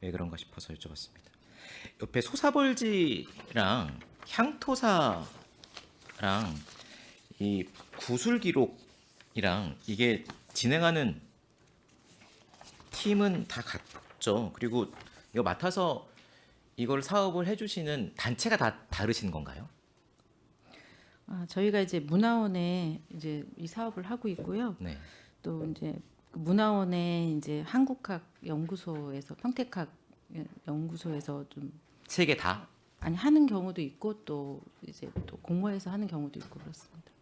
왜 그런가 싶어서 여쭤봤습니다. 옆에 소사벌지랑 향토사랑 이 구술 기록이랑 이게 진행하는 팀은 다 같죠. 그리고 이거 맡아서 이걸 사업을 해주시는 단체가 다 다르신 건가요? 저희가 이제 문화원에 이제 이 사업을 하고 있고요. 네. 또 이제 그 문화원에 이제 한국학 연구소에서 평택학 연구소에서 좀 세 개 다? 아니 하는 경우도 있고 또 이제 또 공모해서 하는 경우도 있고 그렇습니다.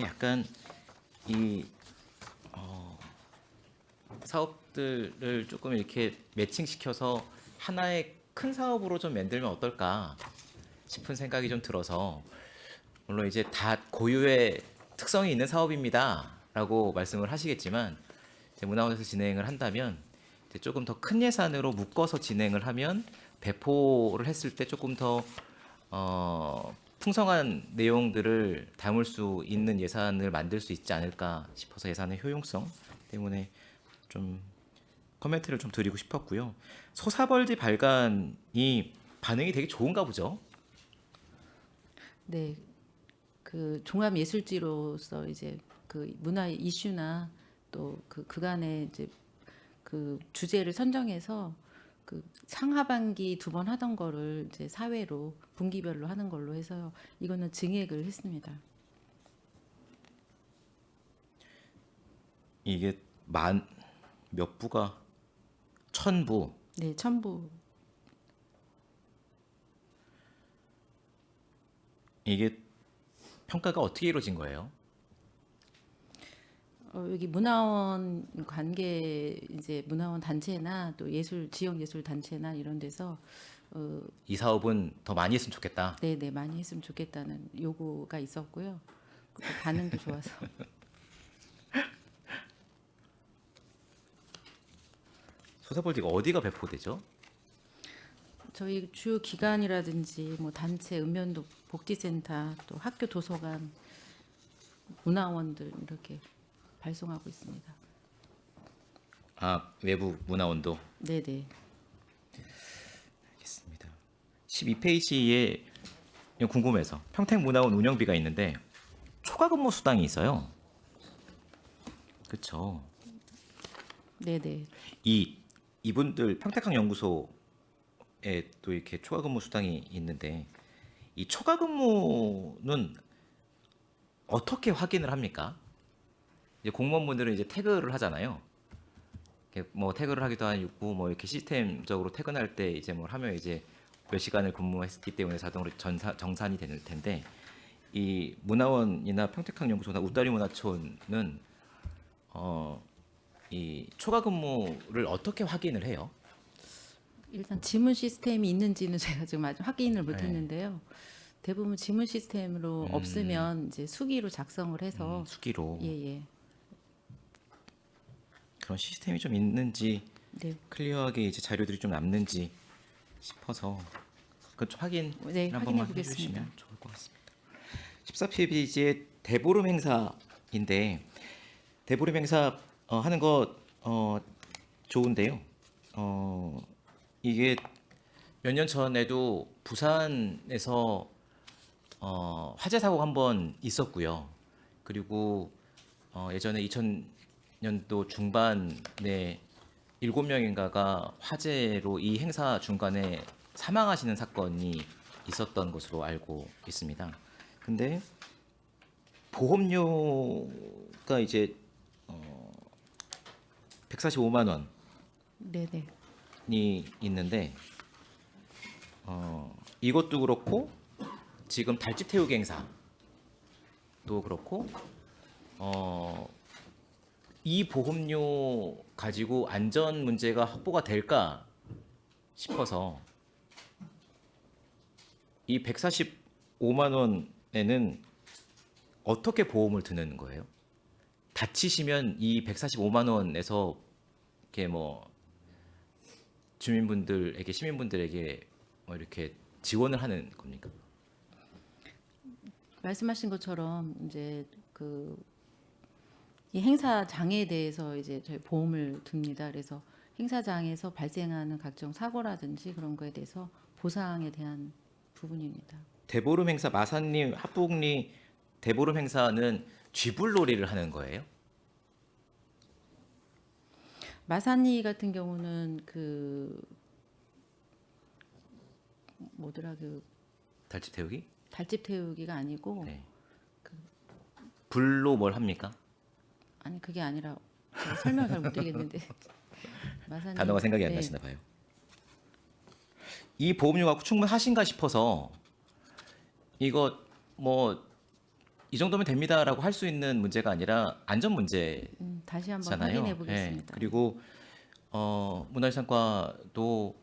약간 이 사업들을 조금 이렇게 매칭시켜서 하나의 큰 사업으로 좀 만들면 어떨까 싶은 생각이 좀 들어서 물론 이제 다 고유의 특성이 있는 사업입니다라고 말씀을 하시겠지만 이제 문화원에서 진행을 한다면 이제 조금 더 큰 예산으로 묶어서 진행을 하면 배포를 했을 때 조금 더 풍성한 내용들을 담을 수 있는 예산을 만들 수 있지 않을까 싶어서 예산의 효용성 때문에 좀 코멘트를 좀 드리고 싶었고요. 소사벌지 발간이 반응이 되게 좋은가 보죠. 네, 그 종합 예술지로서 이제 그 문화 이슈나 또 그 그간의 이제 그 주제를 선정해서 그 상하반기 2번 하던 거를 이제 사회로 분기별로 하는 걸로 해서요. 이거는 증액을 했습니다. 이게 몇 부가 1000부. 네, 첨부. 이게 평가가 어떻게 이루어진 거예요? 여기 문화원 관계 이제 문화원 단체나 또 예술 지역 예술 단체나 이런 데서 이 사업은 더 많이 했으면 좋겠다. 네네 많이 했으면 좋겠다는 요구가 있었고요. 그 반응도 좋아서. 소사벌지가 어디가 배포되죠? 저희 주 기관이라든지 뭐 단체 읍면도 복지센터 또 학교 도서관 문화원들 이렇게 발송하고 있습니다. 아, 외부 문화원도. 네네. 알겠습니다. 12페이지에 궁금해서 평택문화원 운영비가 있는데 초과 근무 수당이 있어요. 그렇죠. 네네. 이분들 평택학 연구소에 또 이렇게 초과 근무 수당이 있는데 이 초과 근무는 어떻게 확인을 합니까? 이제 공무원분들은 이제 태그를 하잖아요. 이렇게 뭐 태그를 하기도 하고 뭐 이렇게 시스템적으로 퇴근할 때 이제 뭘 하면 이제 몇 시간을 근무했기 때문에 자동으로 정산이 되는 텐데 이 문화원이나 평택학 연구소나 웃다리 문화촌은 이 초과 근무를 어떻게 확인을 해요? 일단 지문 시스템이 있는지는 제가 지금 아직 확인을 네. 못했는데요. 대부분 지문 시스템으로 없으면 이제 수기로 작성을 해서 수기로 예예. 그런 시스템이 좀 있는지 네. 클리어하게 이제 자료들이 좀 남는지 싶어서 그 확인 네, 한 번만 확인해 보겠습니다. 해주시면 좋을 것 같습니다. 14페이지의 대보름 행사인데 대보름 행사 하는 거 좋은데요. 이게 몇 년 전에도 부산에서 화재 사고가 한 번 있었고요. 그리고 예전에 2000년도 중반에 7명인가가 화재로 이 행사 중간에 사망하시는 사건이 있었던 것으로 알고 있습니다. 근데 보험료가 이제 145만 원이 네네. 있는데 이것도 그렇고 지금 달집 태우기 행사도 그렇고 이 보험료 가지고 안전 문제가 확보가 될까 싶어서 이 145만 원에는 어떻게 보험을 드는 거예요? 다치시면 이 145만 원에서 이렇게 뭐 주민분들에게 시민분들에게 뭐 이렇게 지원을 하는 겁니까? 말씀하신 것처럼 이제 이 행사장에 대해서 이제 저희 보험을 듭니다. 그래서 행사장에서 발생하는 각종 사고라든지 그런 거에 대해서 보상에 대한 부분입니다. 대보름 행사 마산님 합북리 대보름 행사는 쥐불놀이를 하는 거예요? 마산리 같은 경우는 뭐더라 달집 태우기? 달집 태우기가 아니고 네. 불로 뭘 합니까? 아니 그게 아니라 제가 설명을 잘 못 드리겠는데 마산리 단어가 생각이 안 네. 나시나 봐요. 이 보험료가 충분하신가 싶어서 이거 뭐 이 정도면 됩니다라고 할 수 있는 문제가 아니라 안전 문제잖아요. 다시 한번 확인해 보겠습니다. 네. 그리고 문화유산과도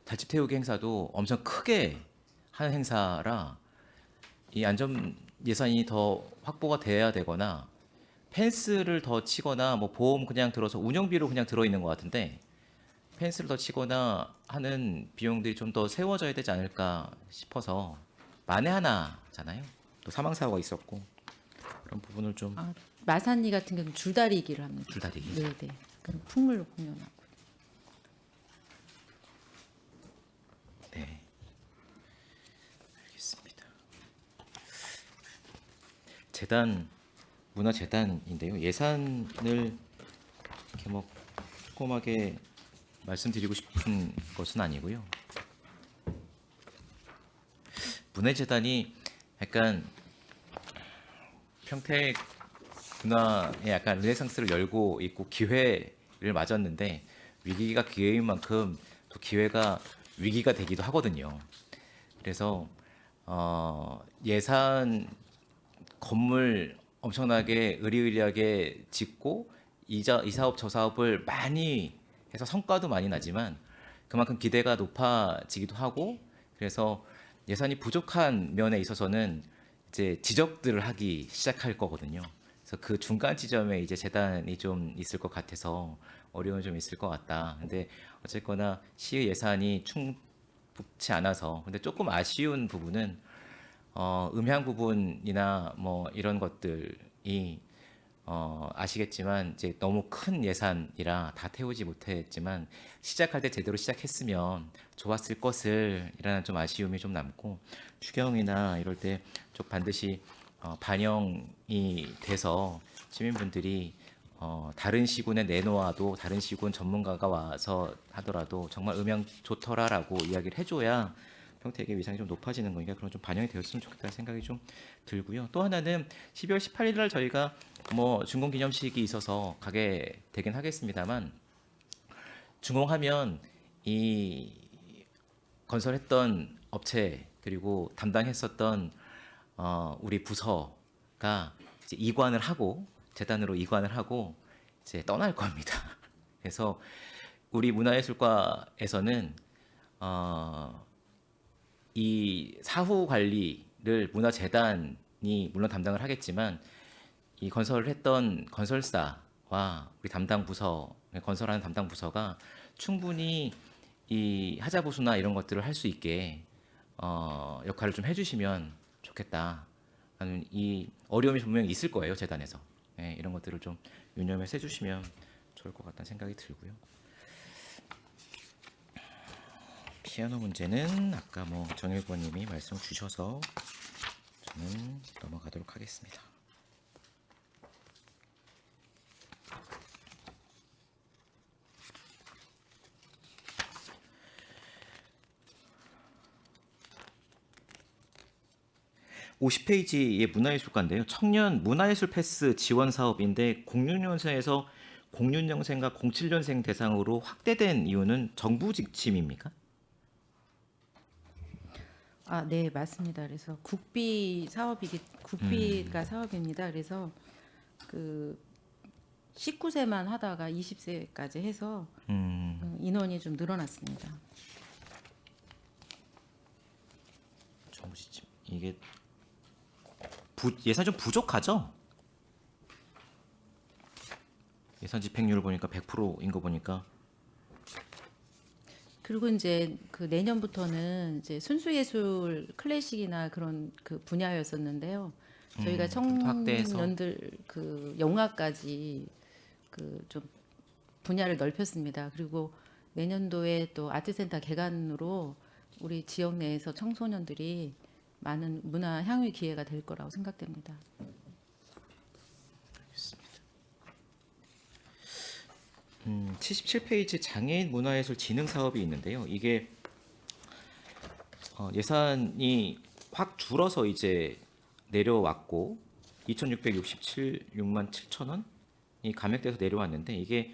달집 태우기 행사도 엄청 크게 하는 행사라 이 안전 예산이 더 확보가 돼야 되거나 펜스를 더 치거나 뭐 보험 그냥 들어서 운영비로 그냥 들어 있는 것 같은데 펜스를 더 치거나 하는 비용들이 좀 더 세워져야 되지 않을까 싶어서 만에 하나잖아요. 또 사망 사고가 있었고 그런 부분을 좀 마산리 같은 경우는 줄다리기를 합니다. 줄다리기. 네, 네. 그럼 풍물로 공연하고. 네. 알겠습니다. 재단 문화재단인데요. 예산을 이렇게 뭐 꼼꼼하게 말씀드리고 싶은 것은 아니고요. 문화재단이 약간 평택 문화에 약간 르네상스를 열고 있고 기회를 맞았는데 위기가 기회인 만큼 또 기회가 위기가 되기도 하거든요. 그래서 예산 건물 엄청나게 의리의리하게 짓고 이 사업 저 사업을 많이 해서 성과도 많이 나지만 그만큼 기대가 높아지기도 하고 그래서 예산이 부족한 면에 있어서는 이제 지적들을 하기 시작할 거거든요. 그래서 그 중간 지점에 이제 재단이 좀 있을 것 같아서 어려움이 좀 있을 것 같다. 근데 어쨌거나 시의 예산이 충분치 않아서 근데 조금 아쉬운 부분은 음향 부분이나 뭐 이런 것들이 아시겠지만 이제 너무 큰 예산이라 다 태우지 못했지만 시작할 때 제대로 시작했으면 좋았을 것을이라는 좀 아쉬움이 좀 남고 추경이나 이럴 때 좀 반드시 반영이 돼서 시민분들이 다른 시군에 내놓아도 다른 시군 전문가가 와서 하더라도 정말 음향 좋더라라고 이야기를 해줘야 평택의 위상이 좀 높아지는 거니까 그런 좀 반영이 되었으면 좋겠다는 생각이 좀 들고요. 또 하나는 12월 18일 날 저희가 뭐 준공기념식이 있어서 가게 되긴 하겠습니다만 준공하면 이 건설했던 업체 그리고 담당했었던 우리 부서가 이제 이관을 하고 재단으로 이관을 하고 이제 떠날 겁니다. 그래서 우리 문화예술과에서는 이 사후 관리를 문화재단이 물론 담당을 하겠지만 이 건설을 했던 건설사와 우리 담당 부서 건설하는 담당 부서가 충분히 이 하자보수나 이런 것들을 할 수 있게 역할을 좀 해주시면 좋겠다. 하는 이 어려움이 분명히 있을 거예요 재단에서. 네, 이런 것들을 좀 유념해서 해주시면 좋을 것 같다는 생각이 들고요. 피아노 문제는 아까 뭐 정일권님이 말씀 주셔서 저는 넘어가도록 하겠습니다. (50페이지의) 문화예술과인데요. 청년 문화예술 패스 지원 사업인데 06년생에서 06년생과 07년생 대상으로 확대된 이유는 정부 지침입니까? 네, 맞습니다. 그래서 국비가 사업입니다. 그래서 19세만 하다가 20세까지 해서 인원이 좀 늘어났습니다. 정부 지침 이게 예산 좀 부족하죠? 예산 집행률을 보니까 100%인 거 보니까 그리고 이제 그 내년부터는 이제 순수예술 클래식이나 그런 그 분야였었는데요. 저희가 확대해서. 청년들 그 영화까지 그 좀 분야를 넓혔습니다. 그리고 내년도에 또 아트센터 개관으로 우리 지역 내에서 청소년들이 많은 문화 향유 기회가 될 거라고 생각됩니다. 77페이지 장애인 문화예술 진흥 사업이 있는데요. 이게 예산이 확 줄어서 이제 내려왔고 2,667만 7천 원이 감액돼서 내려왔는데 이게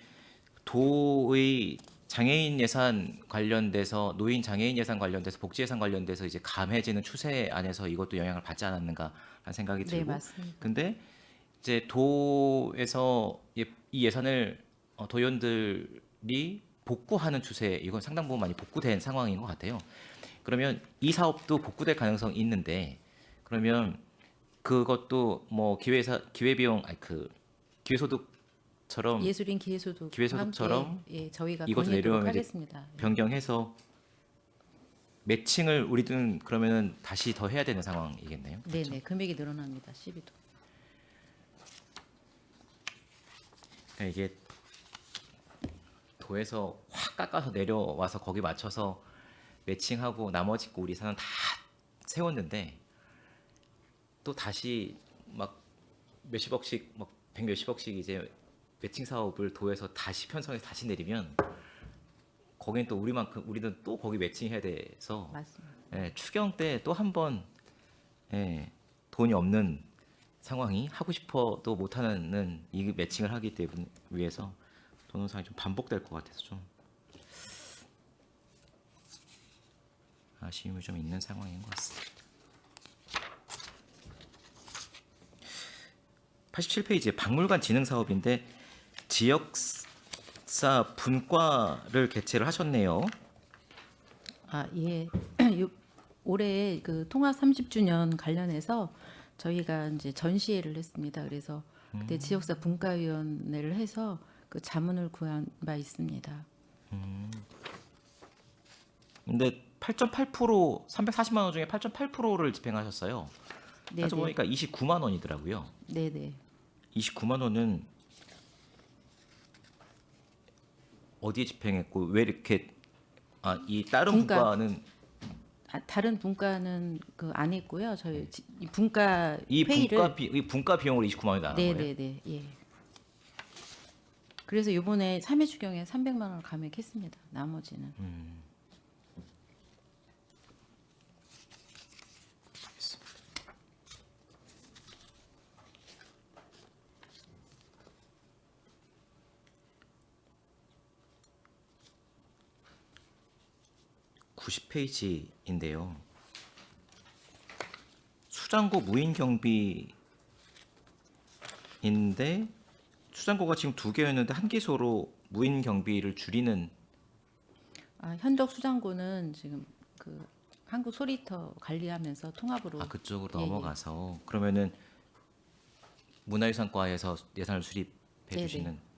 도의 장애인 예산 관련돼서 노인 장애인 예산 관련돼서 복지 예산 관련돼서 이제 감해지는 추세 안에서 이것도 영향을 받지 않았는가라는 생각이 네, 들고 맞습니다. 근데 이제 도에서 이 예산을 도연들이 복구하는 추세 이건 상당 부분 많이 복구된 상황인 것 같아요. 그러면 이 사업도 복구될 가능성이 있는데 그러면 그것도 뭐 기회비용 아니 그 기회소득처럼 예술인 기회소득 기회소득처럼 예, 저희가 이것도 건의하도록 내려오면 이제 하겠습니다. 변경해서 매칭을 우리는 그러면은 다시 더 해야 되는 상황이겠네요. 네, 네, 금액이 늘어납니다. 12도. 그러니까 이게 도에서 확 깎아서 내려와서 거기 맞춰서 매칭하고 나머지 거 우리 사는 다 세웠는데 또 다시 막 몇십억씩 막 백몇십억씩 이제 매칭 사업을 도에서 다시 편성해서 다시 내리면 거긴 또 우리는 또 거기 매칭해야 돼서 맞습니다. 예, 추경 때 또 한 번 예, 돈이 없는 상황이 하고 싶어도 못하는 이 매칭을 하기 때문에 위해서 돈상이 좀 반복될 것 같아서 좀 아쉬움이 좀 있는 상황인 것 같습니다. 87페이지에 박물관 진흥 사업인데 지역사 분과를 개최를 하셨네요. 아, 예. 올해 그 통합 30주년 관련해서 저희가 이제 전시회를 했습니다. 그래서 그때 지역사 분과위원회를 해서 그 자문을 구한 바 있습니다. 근데 8.8% 340만 원 중에 8.8%를 집행하셨어요. 네, 따져보니까 29만 원이더라고요. 네, 네. 29만 원은 어디에 집행했고 왜 이렇게 이 다른 분과. 분과는 다른 분과는 그 안 했고요. 저희 이 분과 이 회의를 분과 비용으로 29만 원이 나간 네, 거예요. 네, 네. 예. 그래서 이번에 3회 추경에 300만 원을 감액했습니다. 나머지는. (90페이지인데요) 수장고 무인 경비인데 수장고가 지금 2개였는데 1개소로 무인 경비를 줄이는 현덕 수장고는 지금 그 한국 소리터 관리하면서 통합으로 그쪽으로 예, 예. 넘어가서 그러면은 문화유산과에서 예산을 수립해 네네. 주시는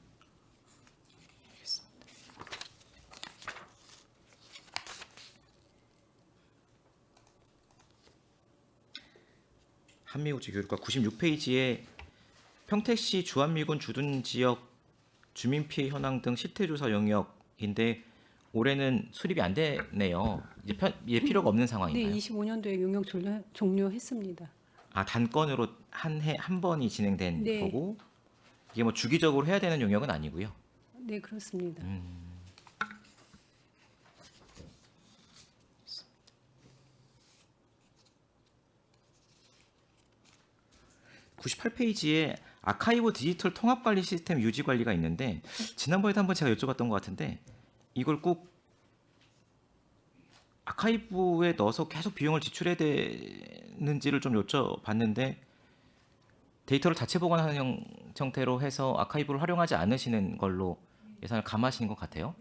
한미국제 교육과 96페이지에 평택시 주한미군 주둔 지역 주민 피해 현황 등 실태 조사 영역인데 올해는 수립이 안 되네요. 이제 필요가 없는 네, 상황인가요? 25년도에 용역 종료했습니다. 단건으로 한 번이 진행된 네. 거고 이게 뭐 주기적으로 해야 되는 용역은 아니고요. 네, 그렇습니다. 98페이지에 아카이브 디지털 통합 관리 시스템 유지 관리가 있는데 지난번에도 한번 제가 여쭤봤던 것 같은데 이걸 꼭 아카이브에 넣어서 계속 비용을 지출해야 되는지를 좀 여쭤봤는데 데이터를 자체 보관하는 형태로 해서 아카이브를 활용하지 않으시는 걸로 예산을 감하시는 것 같아요.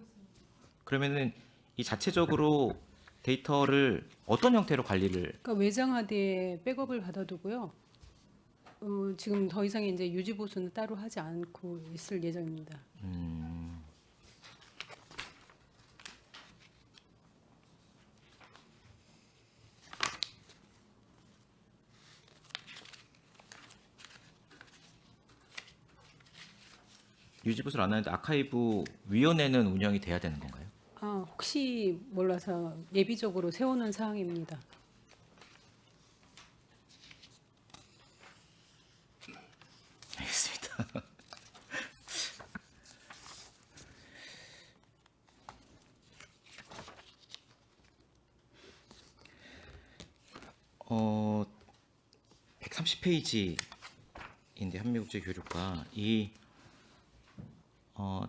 그러면은 이 자체적으로 데이터를 어떤 형태로 관리를 그러니까 외장하드에 백업을 받아두고요. 지금 더 이상 이제 유지 보수는 따로 하지 않고 있을 예정입니다. 유지보수를 안 하는데 아카이브 위원회는 운영이 돼야 되는 건가요? 혹시 몰라서 예비적으로 세우는 사항입니다. 알겠습니다. 어 130페이지인데 한미국제 교류과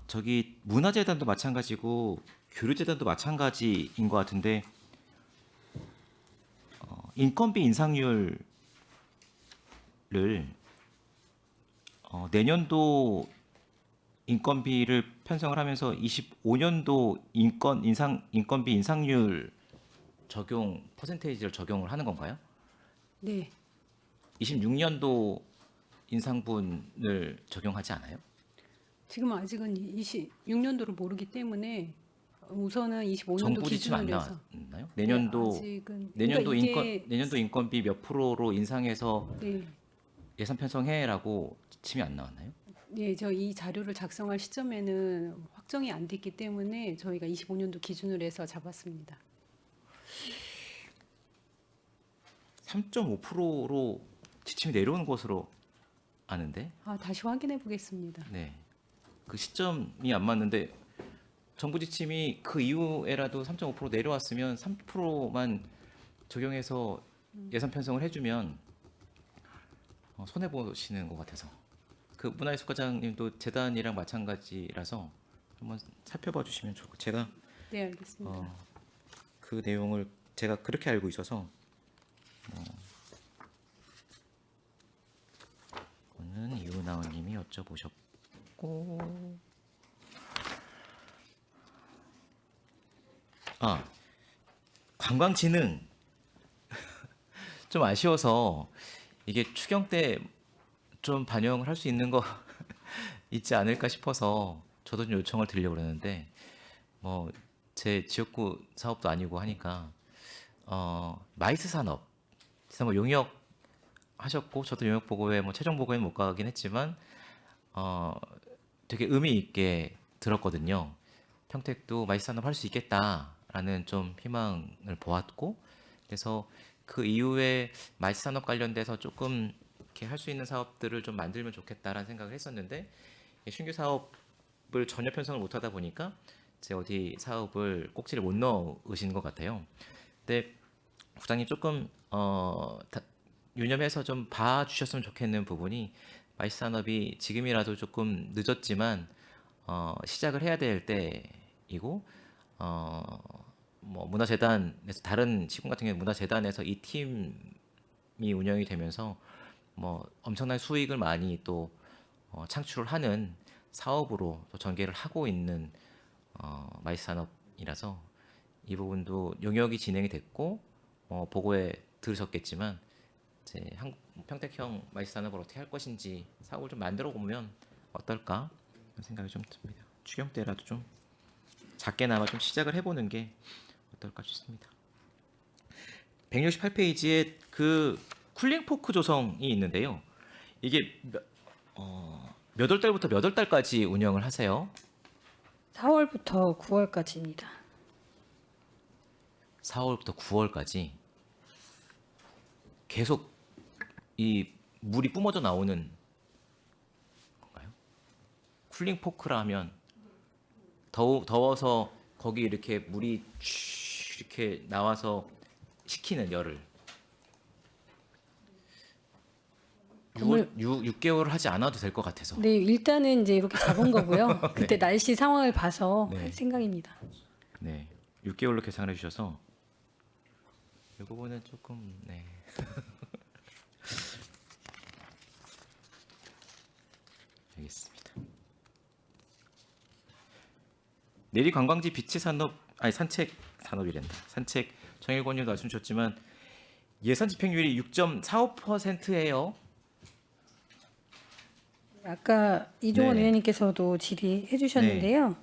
저기 문화재단도 마찬가지고 교류재단도 마찬가지인 것 같은데 인건비 인상률을 내년도 인건비를 편성을 하면서 25년도 인건비 인상률 적용 퍼센테이지를 적용을 하는 건가요? 네. 26년도 인상분을 적용하지 않아요? 지금 아직은 26년도를 모르기 때문에 우선은 25년도 정부 지침 안 기준으로 해서 나왔나요? 내년도 아직은 내년도 그러니까 이게 내년도 인건비 몇 프로로 인상해서 네. 예산 편성해라고 지침이 안 나왔나요? 네, 저 이 자료를 작성할 시점에는 확정이 안 됐기 때문에 저희가 25년도 기준으로 해서 잡았습니다. 3.5%로 지침이 내려오는 것으로 아는데, 다시 확인해 보겠습니다. 네, 그 시점이 안 맞는데 정부 지침이 그 이후에라도 3.5% 내려왔으면 3%만 적용해서 예산 편성을 해주면 손해 보시는 것 같아서. 그 문화예술과장님도 재단이랑 마찬가지라서 한번 살펴봐 주시면 좋고, 제가 네, 알겠습니다. 그 내용을 제가 그렇게 알고 있어서 오늘 이은하은님이 여쭤보셨고, 관광진흥 좀 아쉬워서 이게 추경 때 좀 반영을 할 수 있는 거 있지 않을까 싶어서 저도 좀 요청을 드리려고 그러는데, 뭐 제 지역구 사업도 아니고 하니까 마이스 산업 뭐 용역 하셨고, 저도 용역 보고회 뭐 최종 보고회 못 가긴 했지만 되게 의미 있게 들었거든요. 평택도 마이스 산업 할 수 있겠다라는 좀 희망을 보았고, 그래서 그 이후에 마이스 산업 관련돼서 조금 이렇게 할 수 있는 사업들을 좀 만들면 좋겠다라는 생각을 했었는데, 신규 사업을 전혀 편성을 못하다 보니까 제 어디 사업을 꼭지를 못 넣으신 것 같아요. 근데 국장님 조금 유념해서 좀 봐주셨으면 좋겠는 부분이, 마이스 산업이 지금이라도 조금 늦었지만 시작을 해야 될 때이고, 뭐 문화재단에서, 다른 시군 같은 경우에 문화재단에서 이 팀이 운영이 되면서 뭐 엄청난 수익을 많이 또 창출을 하는 사업으로 또 전개를 하고 있는 마이스 산업이라서 이 부분도 용역이 진행이 됐고, 보고에 들으셨겠지만 이제 평택형 마이스 산업을 어떻게 할 것인지 사업을 좀 만들어 보면 어떨까 그런 생각이 좀 듭니다. 추경 때라도 좀 작게나마 좀 시작을 해보는 게 어떨까 싶습니다. 168페이지에 그 쿨링 포크 조성이 있는데요. 이게 몇 월 달부터 몇 월 달까지 운영을 하세요? 4월부터 9월까지입니다. 4월부터 9월까지 계속 이 물이 뿜어져 나오는 건가요? 쿨링 포크라 하면 더워서 거기 이렇게 물이 이렇게 나와서 식히는 열을 6개월 하지 않아도 될 것 같아서. 네, 일단은 이제 이렇게 잡은 거고요. 그때 날씨 상황을 봐서 네. 할 생각입니다. 네, 6개월로 계산해 주셔서 이 부분은 조금 네. 알겠습니다. 내리 관광지 비치 산업, 아니 산책 산업이란다. 산책 정일권님도 말씀 주셨지만 예산 집행률이 6.45%예요. 아까 이종원 네. 의원님께서도 질의해 주셨는데요.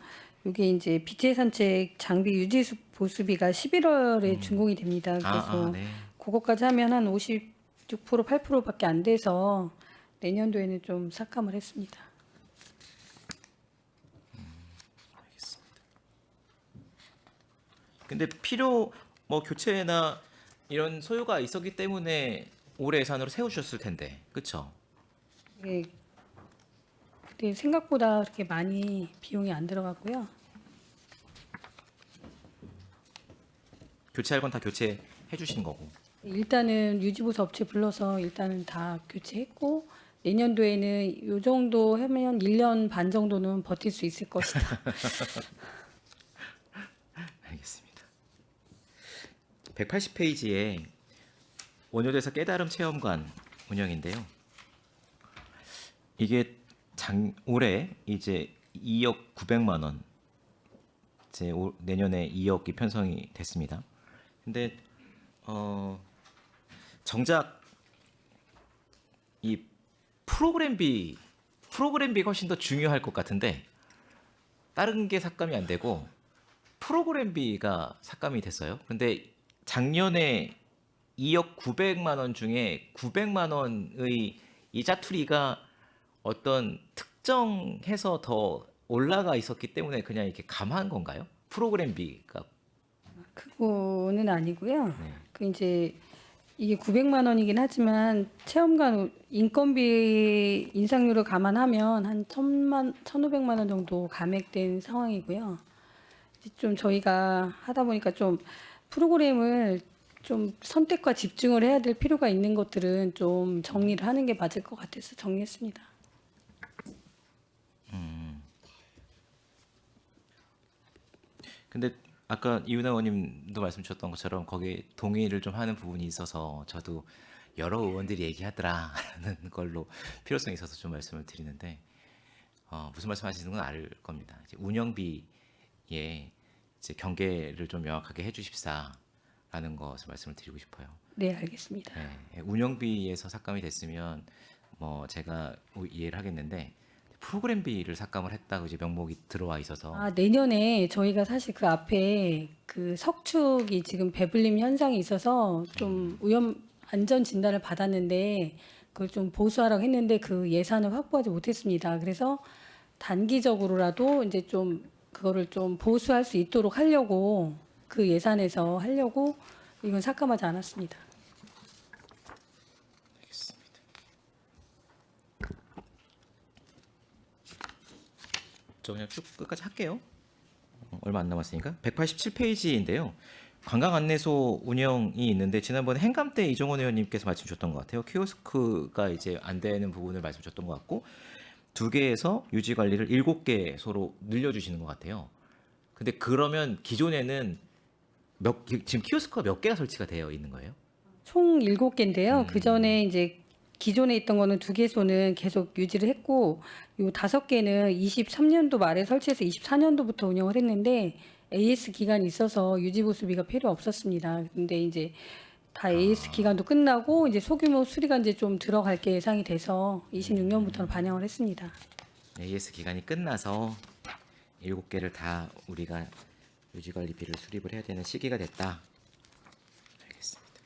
이게 이제 비치 산책 장비 유지 보수비가 11월에 준공이 됩니다. 그래서 네. 그거까지 하면 한 56%, 8%밖에 안 돼서 내년도에는 좀 삭감을 했습니다. 근데 필요 뭐 교체나 이런 소요가 있었기 때문에 올해 예산으로 세우셨을 텐데, 그렇죠? 예. 근데 생각보다 그렇게 많이 비용이 안 들어갔고요. 교체할 건 다 교체해 주신 거고. 일단은 유지보수 업체 불러서 일단은 다 교체했고 내년도에는 요 정도 하면 1년 반 정도는 버틸 수 있을 것이다. 알겠습니다. 180페이지에 원효대사 깨달음 체험관 운영인데요. 이게 올해 이제 2억 900만 원, 이제 내년에 2억이 편성이 됐습니다. 근데 정작 이 프로그램비가 훨씬 더 중요할 것 같은데 다른 게 삭감이 안 되고 프로그램비가 삭감이 됐어요. 근데 작년에 2억 900만 원 중에 900만 원의 이 짜투리가 어떤 특정해서 더 올라가 있었기 때문에 그냥 이렇게 감한 건가요? 프로그램비가. 그거는 아니고요. 네. 그 이제 이게 900만 원이긴 하지만 체험관 인건비 인상률을 감안하면 한 1,500만 원 정도 감액된 상황이고요. 이제 좀 저희가 하다 보니까 좀 프로그램을 좀 선택과 집중을 해야 될 필요가 있는 것들은 좀 정리를 하는 게 맞을 것 같아서 정리했습니다. 근데 아까 이윤아 의원님도 말씀 주셨던 것처럼 거기에 동의를 좀 하는 부분이 있어서 저도 여러 의원들이 얘기하더라는 걸로 필요성이 있어서 좀 말씀을 드리는데 무슨 말씀하시는 건 알 겁니다. 이제 운영비에 이제 경계를 좀 명확하게 해주십사라는 것을 말씀을 드리고 싶어요. 네, 알겠습니다. 네, 운영비에서 삭감이 됐으면 뭐 제가 이해를 하겠는데 프로그램비를 삭감을 했다고 이제 명목이 들어와 있어서 아, 내년에 저희가 사실 그 앞에 그 석축이 지금 배불림 현상이 있어서 좀 안전 진단을 받았는데 그걸 좀 보수하라고 했는데 그 예산을 확보하지 못했습니다. 그래서 단기적으로라도 이제 좀 그거를 좀 보수할 수 있도록 하려고 그 예산에서 하려고 이건 삭감하지 않았습니다. 저 그냥 쭉 끝까지 할게요. 얼마 안 남았으니까 187페이지인데요. 관광 안내소 운영이 있는데 지난번에 행감 때 이종원 의원님께서 말씀 주셨던 것 같아요. 키오스크가 이제 안 되는 부분을 말씀 주셨던 것 같고 2개에서 유지 관리를 7개소로 늘려주시는 것 같아요. 근데 그러면 기존에는 지금 키오스크가 몇 개가 설치가 되어 있는 거예요? 총 7개인데요. 그 전에 이제 기존에 있던 거는 2개소는 계속 유지를 했고 요 5개는 23년도 말에 설치해서 24년도부터 운영을 했는데 AS 기간이 있어서 유지 보수비가 필요 없었습니다. 근데 이제 다 AS 기간도 끝나고 이제 소규모 수리가 이제 좀 들어갈 게 예상이 돼서 26년부터는 반영을 했습니다. AS 기간이 끝나서 7개를 다 우리가 유지관리비를 수립을 해야 되는 시기가 됐다. 알겠습니다.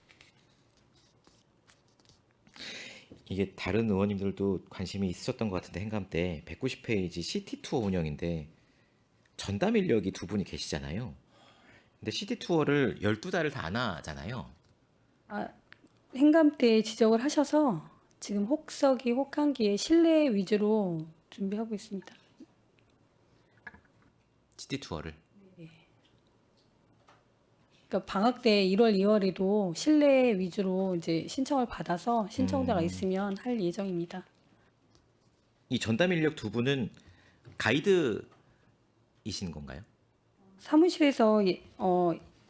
이게 다른 의원님들도 관심이 있으셨던 것 같은데 행감 때 190페이지 시티 투어 운영인데 전담 인력이 2분이 계시잖아요. 근데 시티 투어를 12달을 다 안 하잖아요. 행감 때 지적을 하셔서 지금 혹서기, 혹한기에 실내 위주로 준비하고 있습니다. 시티 투어를. 그러니까 방학 때 1월, 2월에도 실내 위주로 이제 신청을 받아서 신청자가 있으면 할 예정입니다. 이 전담 인력 2분은 가이드이신 건가요? 사무실에서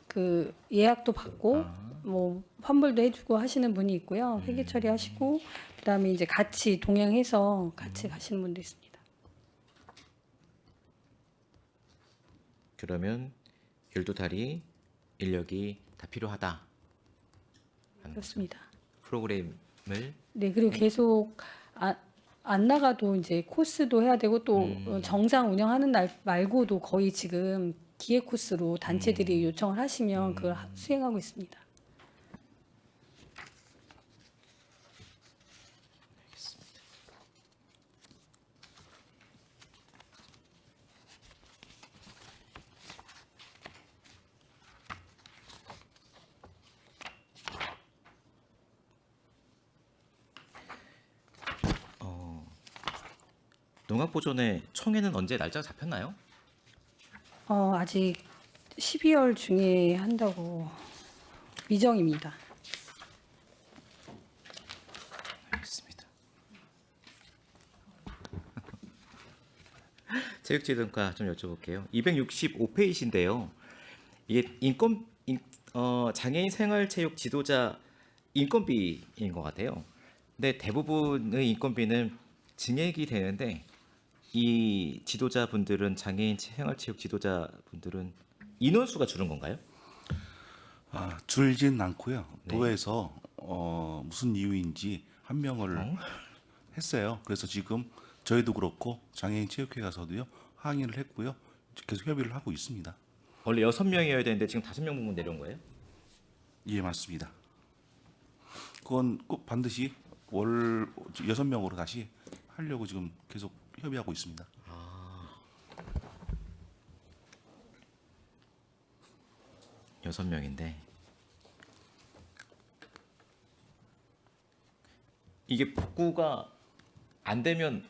그 예약도 받고 뭐 환불도 해주고 하시는 분이 있고요. 회계 처리하시고 그다음에 이제 같이 동행해서 같이 가시는 분도 있습니다. 그러면 12달이 인력이 다 필요하다. 그렇습니다. 프로그램을 네, 그리고 계속 안 나가도 이제 코스도 해야 되고 또 정상 운영하는 날 말고도 거의 지금 기획 코스로 단체들이 요청을 하시면 그걸 수행하고 있습니다. 농악보존의 총회는 언제 날짜가 잡혔나요? 아직 12월 중에 한다고 미정입니다. 알겠습니다. 체육지도과 좀 여쭤볼게요. 265페이지인데요. 이게 장애인 생활체육 지도자 인건비인 것 같아요. 근데 대부분의 인건비는 증액이 되는데 이 지도자분들은 장애인 생활체육 지도자분들은 인원수가 줄은 건가요? 줄진 않고요. 네. 도에서 무슨 이유인지 한 명을 했어요. 그래서 지금 저희도 그렇고 장애인 체육회 가서도요 항의를 했고요. 계속 협의를 하고 있습니다. 원래 6명이어야 되는데 지금 5명 부분 내려온 거예요? 예, 맞습니다. 그건 꼭 반드시 월 6명으로 다시 하려고 지금 계속 협의하고 있습니다. 6명인데 이게 복구가 안 되면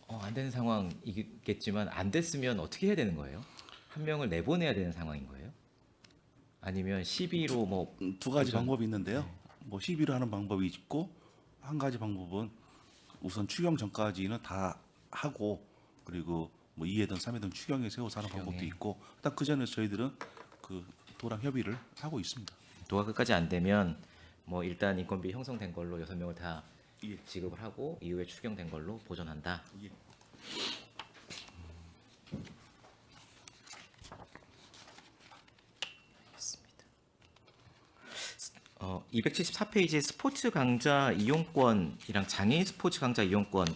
안 되는 상황이겠지만 안 됐으면 어떻게 해야 되는 거예요? 한 명을 내보내야 되는 상황인 거예요? 아니면 시비로 뭐 두 가지 방법이 있는데요. 뭐 시비를 하는 방법이 있고 한 가지 방법은 우선 추경 전까지는 다 하고 그리고 뭐 2회든 3회든 추경에 세워서 하는 방법도 있고 딱 그 전에 저희들은 그 도랑 협의를 하고 있습니다. 도가 끝까지 안 되면 뭐 일단 인건비 형성된 걸로 6명을 다 예. 지급을 하고 이후에 추경된 걸로 보전한다. 예. 274페이지에 스포츠 강좌 이용권이랑 장애인 스포츠 강좌 이용권이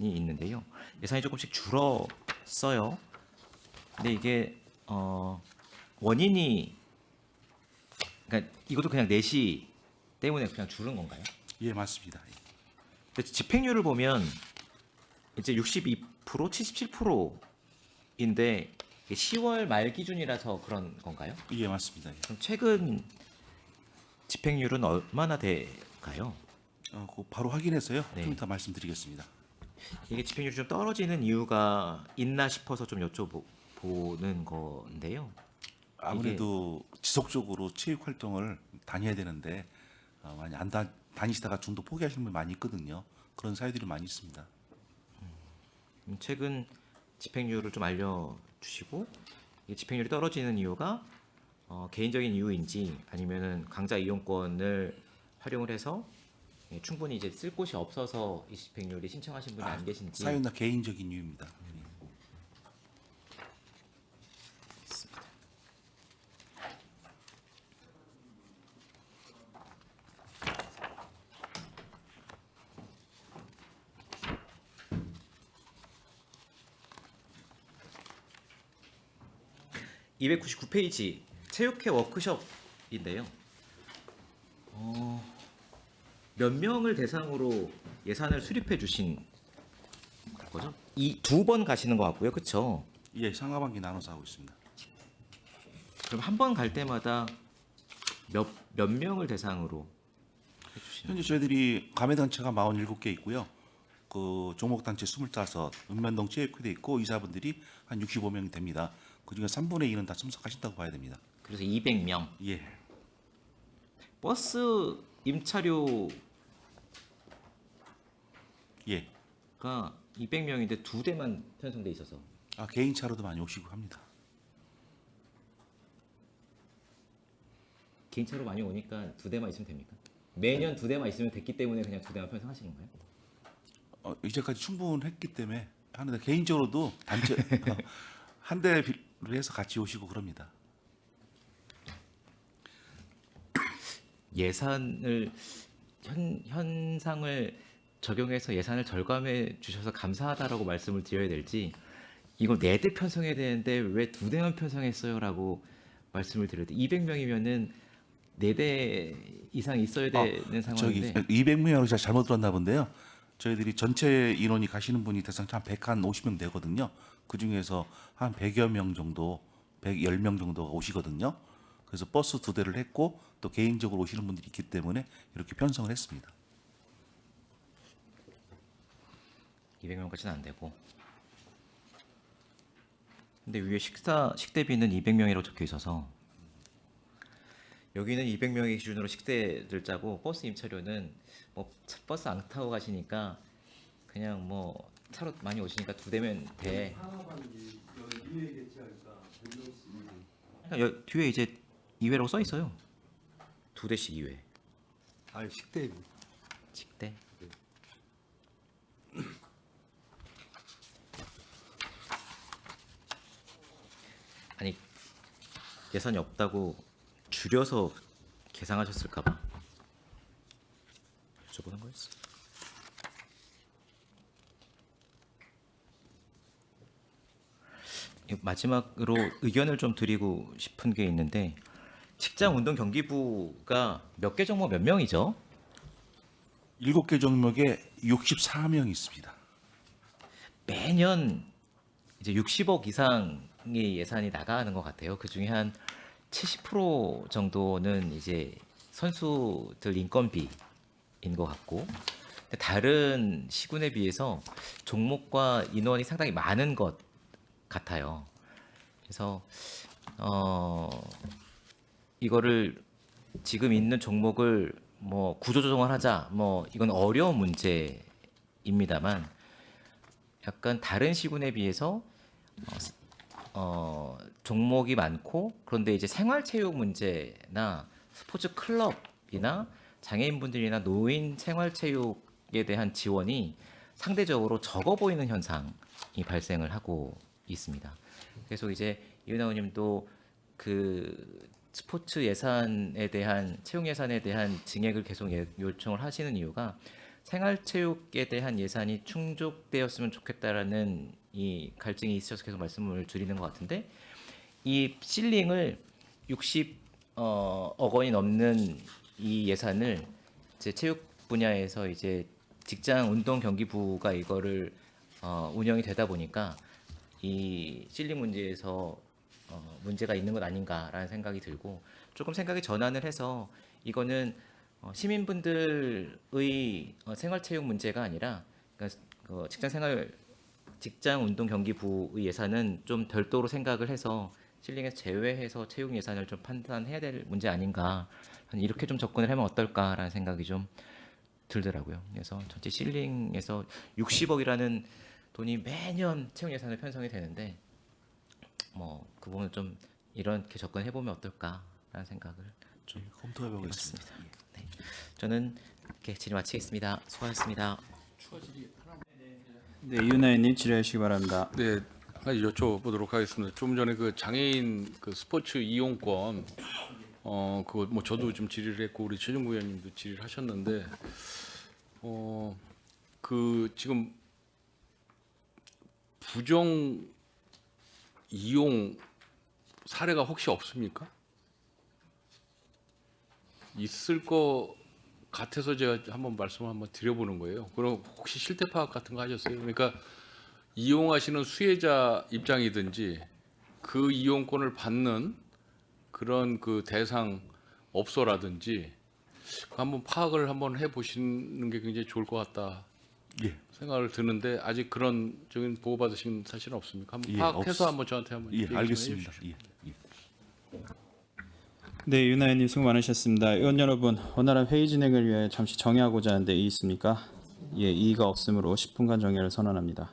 있는데요. 예산이 조금씩 줄었어요. 근데 이게 원인이 그러니까 이것도 그냥 내시 때문에 그냥 줄은 건가요? 예, 맞습니다. 근데 집행률을 보면 이제 62%, 77%인데 10월 말 기준이라서 그런 건가요? 예, 맞습니다. 예. 그럼 최근 집행률은 얼마나 돼가요? 그거 바로 확인해서요. 네. 좀 이따 말씀드리겠습니다. 이게 집행률이 좀 떨어지는 이유가 있나 싶어서 좀 여쭤보는 건데요. 아무래도 지속적으로 체육 활동을 다녀야 되는데 많이 안 다니시다가 중도 포기하시는 분이 많이 있거든요. 그런 사유들이 많이 있습니다. 최근 집행률을 좀 알려주시고 이 집행률이 떨어지는 이유가 개인적인 이유인지 아니면은 강좌 이용권을 활용을 해서 충분히 이제 쓸 곳이 없어서 이 집행률이 신청하신 분이 안 계신지. 사유나 개인적인 이유입니다. 예. 299페이지 체육회 워크숍인데요. 몇 명을 대상으로 예산을 수립해 주신 거죠? 이 2번 가시는 것 같고요, 그렇죠? 예, 상하반기 나눠서 하고 있습니다. 그럼 한 번 갈 때마다 몇 명을 대상으로 해주시는? 현재 저희들이 가매단체가 47개 있고요. 그 종목단체 25, 읍면동 체육회도 있고 이사분들이 한 65명이 됩니다. 그중에 3분의 2는 다 참석하신다고 봐야 됩니다. 그래서 200명. 예, 버스 임차료가 예. 200명인데 2대만 편성돼 있어서 개인 차로도 많이 오시고 합니다. 개인차로 많이 오니까 2대만 있으면 됩니까? 매년 2대만 있으면 됐기 때문에 그냥 2대만 편성하시는 거예요? 이제까지 충분했기 때문에 하는데 개인적으로도 단체 한 대를 해서 같이 오시고 그럽니다. 예산을 현상을 적용해서 예산을 절감해 주셔서 감사하다라고 말씀을 드려야 될지 이거 4대 편성해야 되는데 왜 2대만 편성했어요라고 말씀을 드려야 돼. 200명이면은 4대 이상 있어야 되는 상황인데 200명으로 제가 잘못 들었나 본데요. 저희들이 전체 인원이 가시는 분이 대상 한 150명 되거든요. 그 중에서 한 100여 명 정도, 110명 정도가 오시거든요. 그래서 버스 2대를 했고 또 개인적으로 오시는 분들이 있기 때문에 이렇게 편성을 했습니다. 200명까지는 안 되고. 근데 위에 식대비는 200명이라고 적혀 있어서 여기는 200명의 기준으로 식대를 짜고 버스 임차료는 뭐 버스 안 타고 가시니까 그냥 뭐 차로 많이 오시니까 2대면 돼. 뒤에 이제 2회라고 써 있어요. 2대씩 2회. 아니 식대비. 식대. 아니 예산이 없다고 줄여서 계산하셨을까봐 여쭤보는 거였어. 마지막으로 의견을 좀 드리고 싶은 게 있는데 직장운동경기부가 몇 개 종목 몇 명이죠? 7개 종목에 64명 있습니다. 매년 이제 60억 이상의 예산이 나가는 것 같아요. 그 중에 한 70% 정도는 이제 선수들 인건비인 것 같고, 근데 다른 시군에 비해서 종목과 인원이 상당히 많은 것 같아요. 그래서 이거를 지금 있는 종목을 뭐 구조조정을 하자, 뭐 이건 어려운 문제입니다만 약간 다른 시군에 비해서 종목이 많고 그런데 이제 생활체육 문제나 스포츠 클럽이나 장애인분들이나 노인 생활체육에 대한 지원이 상대적으로 적어 보이는 현상이 발생을 하고 있습니다. 그래서 이제 이은하 의원님도 그 스포츠 예산에 대한 체육 예산에 대한 증액을 계속 요청을 하시는 이유가 생활체육에 대한 예산이 충족되었으면 좋겠다라는 이 갈증이 있어서 계속 말씀을 드리는 것 같은데 이 실링을 60억 원이 넘는 이 예산을 이제 체육 분야에서 이제 직장운동경기부가 이거를 운영이 되다 보니까 이 실링 문제에서 문제가 있는 것 아닌가라는 생각이 들고 조금 생각이 전환을 해서 이거는 시민분들의 생활체육 문제가 아니라 그러니까 직장운동경기부의 예산은 좀 별도로 생각을 해서 실링에서 제외해서 체육 예산을 좀 판단해야 될 문제 아닌가 이렇게 좀 접근을 하면 어떨까라는 생각이 좀 들더라고요. 그래서 전체 실링에서 60억이라는 돈이 매년 체육 예산을 편성이 되는데 뭐 그 부분을 좀 이렇게 접근해 보면 어떨까라는 생각을 좀 검토해 보겠습니다. 네, 저는 이렇게 질의 마치겠습니다. 수고하셨습니다. 네, 이은하 의원님 질의해 주시기 바랍니다. 네, 한 가지 여쭤보도록 하겠습니다. 좀 전에 그 장애인 그 스포츠 이용권 그거 뭐 저도 좀 질의를 했고 우리 최종구 의원님도 질의를 하셨는데 그 지금 부정 이용 사례가 혹시 없습니까? 있을 것 같아서 제가 한번 말씀을 한번 드려보는 거예요. 그럼 혹시 실태 파악 같은 거 하셨어요? 그러니까 이용하시는 수혜자 입장이든지 그 이용권을 받는 그런 그 대상 업소라든지 한번 파악을 한번 해보시는 게 굉장히 좋을 것 같다 예. 생각을 드는데 아직 그런 적인 보고 받으신 사실은 없습니까? 한번 예, 파악해서 한번 저한테 한번 예, 얘기 좀 알겠습니다. 해주십시오. 예. 네, 이은하 의원님 수고 많으셨습니다. 의원 여러분, 원활한 회의 진행을 위해 잠시 정의하고자 하는데 이의 있습니까? 예, 이의가 없으므로 10분간 정의를 선언합니다.